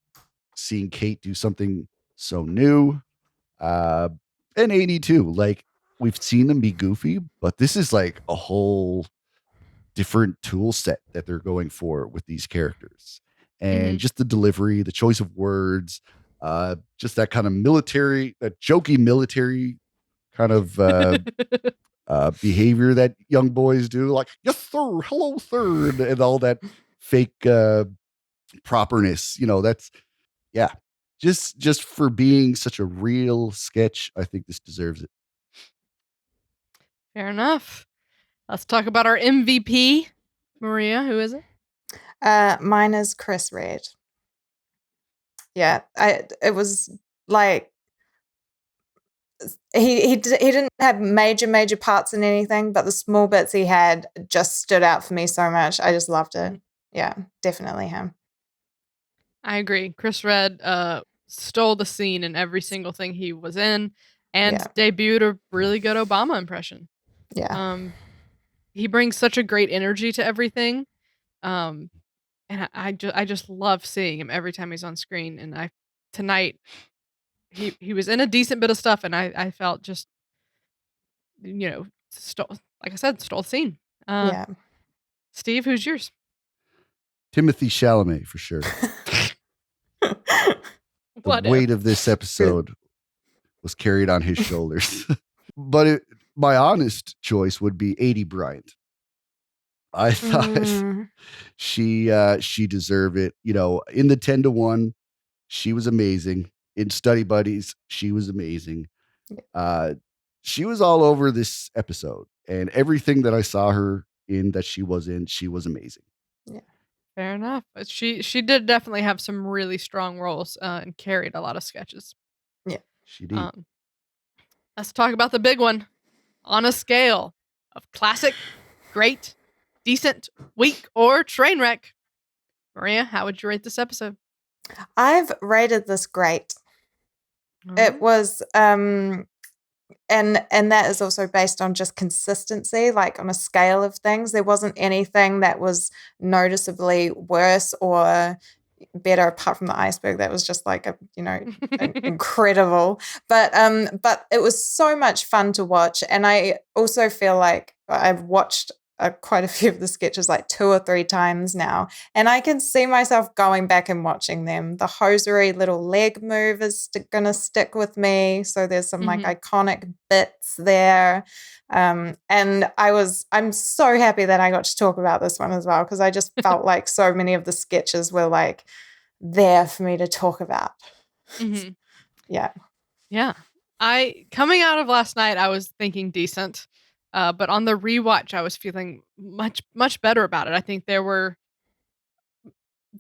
Speaker 3: seeing Kate do something so new. And 82, like we've seen them be goofy, but this is like a whole different tool set that they're going for with these characters. And just the delivery, the choice of words, just that kind of military, that jokey military kind of behavior that young boys do, like, yes, sir, hello, third, and all that fake properness, that's, just for being such a real sketch, I think this deserves it.
Speaker 1: Fair enough. Let's talk about our MVP. Maria, who is it?
Speaker 2: Mine is Chris Redd. Yeah, it was like he didn't have major parts in anything, but the small bits he had just stood out for me so much. I just loved it. Yeah, definitely him.
Speaker 1: I agree. Chris Redd stole the scene in every single thing he was in, and debuted a really good Obama impression.
Speaker 2: Yeah.
Speaker 1: He brings such a great energy to everything. And I just love seeing him every time he's on screen. And tonight he was in a decent bit of stuff, and I felt just, like I said, stole the scene.
Speaker 2: Yeah.
Speaker 1: Steve, who's yours?
Speaker 3: Timothy Chalamet for sure. The weight of this episode was carried on his shoulders. But my honest choice would be 80 Bryant. I thought she deserved it. In the 10-1, she was amazing. In Study Buddies, she was amazing. She was all over this episode, and everything that I saw her in that she was in, she was amazing.
Speaker 2: Yeah.
Speaker 1: Fair enough. But she did definitely have some really strong roles and carried a lot of sketches.
Speaker 2: Yeah.
Speaker 3: She did.
Speaker 1: Let's talk about the big one. On a scale of classic, great, decent, weak, or train wreck, Maria, how would you rate this episode?
Speaker 2: I've rated this great. It was and that is also based on just consistency, like on a scale of things. There wasn't anything that was noticeably worse or better apart from the iceberg. That was just like incredible. But it was so much fun to watch, and I also feel like I've watched quite a few of the sketches like 2 or 3 times now, and I can see myself going back and watching them. The hosiery little leg move is gonna stick with me, so there's some like iconic bits there, and I'm so happy that I got to talk about this one as well, because I just felt like so many of the sketches were like there for me to talk about. Yeah
Speaker 1: Coming out of last night, I was thinking decent. But on the rewatch, I was feeling much better about it. I think the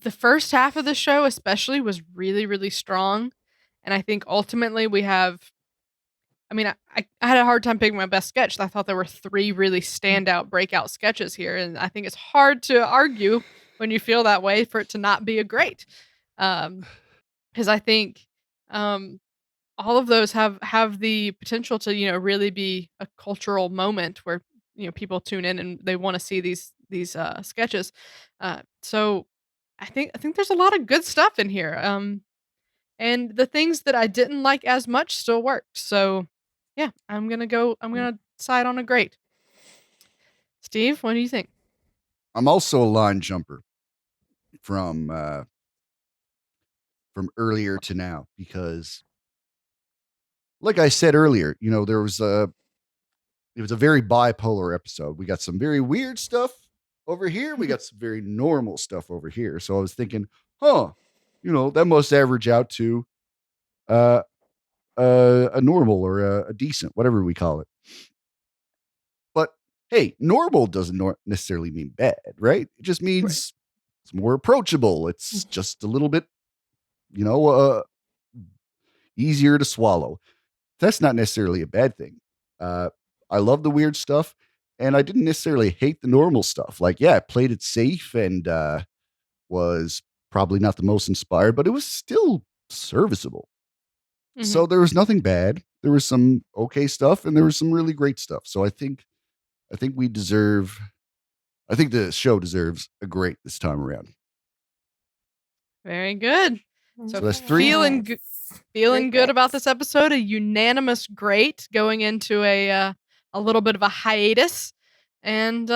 Speaker 1: first half of the show especially was really, really strong. And I think ultimately I had a hard time picking my best sketch. I thought there were 3 really standout breakout sketches here. And I think it's hard to argue when you feel that way for it to not be a great. Because I think all of those have the potential to really be a cultural moment where people tune in and they want to see these sketches. So I think there's a lot of good stuff in here. And the things that I didn't like as much still worked. So yeah, I'm gonna side on a great. Steve, what do you think?
Speaker 3: I'm also a line jumper from earlier to now, because like I said earlier, it was a very bipolar episode. We got some very weird stuff over here. We got some very normal stuff over here. So I was thinking, that must average out to a normal or a decent, whatever we call it. But hey, normal doesn't necessarily mean bad, right? It just means it's more approachable. It's just a little bit, easier to swallow. That's not necessarily a bad thing. I love the weird stuff, and I didn't necessarily hate the normal stuff. Like, yeah, I played it safe and was probably not the most inspired, but it was still serviceable. So there was nothing bad. There was some okay stuff, and there was some really great stuff. So I think the show deserves a great this time around.
Speaker 1: Very good.
Speaker 3: So that's 3.
Speaker 1: Feeling good about this episode. A unanimous great going into a little bit of a hiatus. And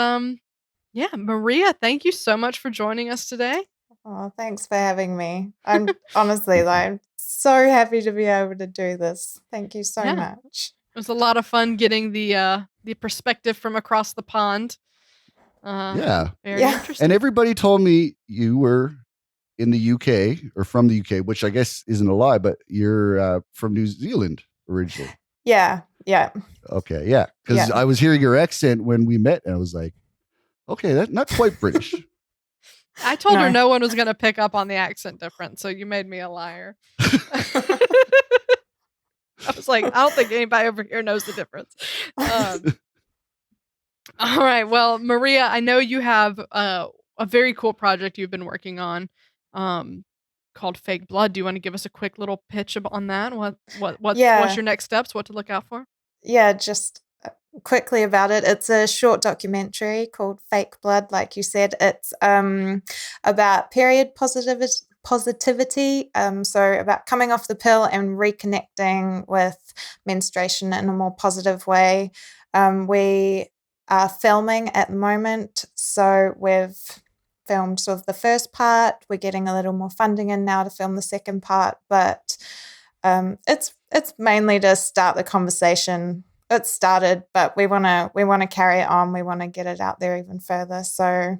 Speaker 1: Maria, thank you so much for joining us today.
Speaker 2: Oh, thanks for having me. I'm honestly I'm so happy to be able to do this. Thank you so much.
Speaker 1: It was a lot of fun getting the perspective from across the pond. Very interesting.
Speaker 3: And everybody told me you were in the UK or from the UK, which I guess isn't a lie, but you're from New Zealand originally.
Speaker 2: Yeah.
Speaker 3: Okay, yeah. Because I was hearing your accent when we met, and I was like, okay, that's not quite British.
Speaker 1: I told her no one was going to pick up on the accent difference, so you made me a liar. I was like, I don't think anybody over here knows the difference. All right. Well, Maria, I know you have a very cool project you've been working on called Fake Blood. Do you want to give us a quick little pitch on that? What's your next steps? What to look out for?
Speaker 2: Yeah, just quickly about it. It's a short documentary called Fake Blood. Like you said, it's about period positivity. So about coming off the pill and reconnecting with menstruation in a more positive way. We are filming at the moment. So we've filmed sort of the first part. We're getting a little more funding in now to film the second part, but it's mainly to start the conversation. It started, but we want to carry it on. We want to get it out there even further. So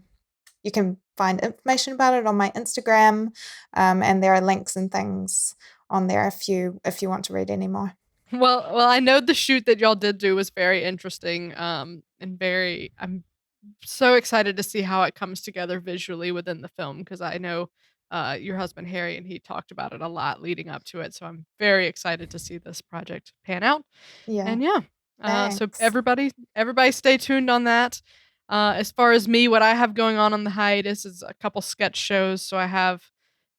Speaker 2: you can find information about it on my Instagram, and there are links and things on there if you want to read any more.
Speaker 1: Well, I know the shoot that y'all did do was very interesting, and I'm so excited to see how it comes together visually within the film, because I know your husband Harry, and he talked about it a lot leading up to it. So I'm very excited to see this project pan out.
Speaker 2: Yeah.
Speaker 1: And so
Speaker 2: Thanks.
Speaker 1: everybody stay tuned on that. As far as me, what I have going on the hiatus is a couple sketch shows. So I have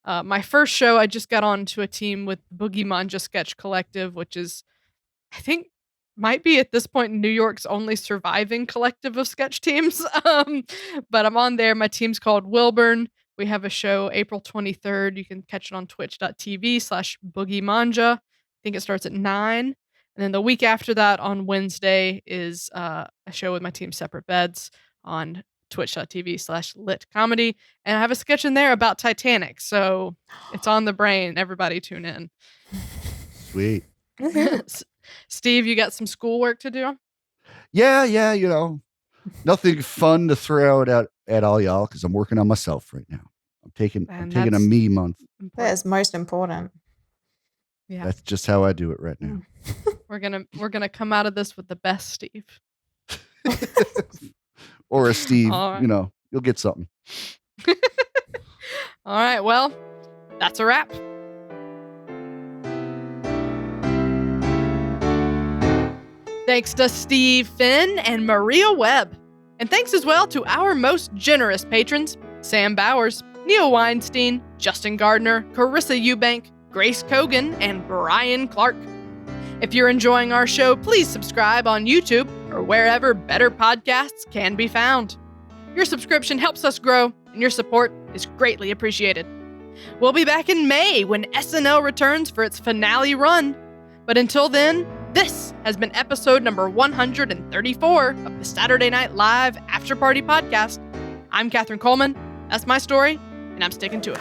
Speaker 1: my first show. I just got onto a team with Boogie Manja Sketch Collective, which is, I think, might be at this point New York's only surviving collective of sketch teams. But I'm on there. My team's called Wilburn. We have a show April 23rd. You can catch it on twitch.tv/Boogie I think it starts at 9. And then the week after that on Wednesday is a show with my team Separate Beds on twitch.tv/Lit Comedy. And I have a sketch in there about Titanic. So it's on the brain. Everybody tune in.
Speaker 3: Sweet.
Speaker 1: Steve, you got some schoolwork to do?
Speaker 3: Yeah, nothing fun to throw out at all y'all because I'm working on myself right now. I'm taking a me month.
Speaker 2: That is most important.
Speaker 1: Yeah.
Speaker 3: That's just how I do it right now.
Speaker 1: We're gonna come out of this with the best Steve.
Speaker 3: Or a Steve,
Speaker 1: Right.
Speaker 3: You'll get something.
Speaker 1: All right, well, that's a wrap. Thanks to Steve Finn and Maria Webb. And thanks as well to our most generous patrons, Sam Bowers, Neil Weinstein, Justin Gardner, Carissa Eubank, Grace Kogan, and Brian Clark. If you're enjoying our show, please subscribe on YouTube or wherever better podcasts can be found. Your subscription helps us grow, and your support is greatly appreciated. We'll be back in May when SNL returns for its finale run. But until then, this has been episode number 134 of the Saturday Night Live Afterparty podcast. I'm Catherine Coleman. That's my story, and I'm sticking to it.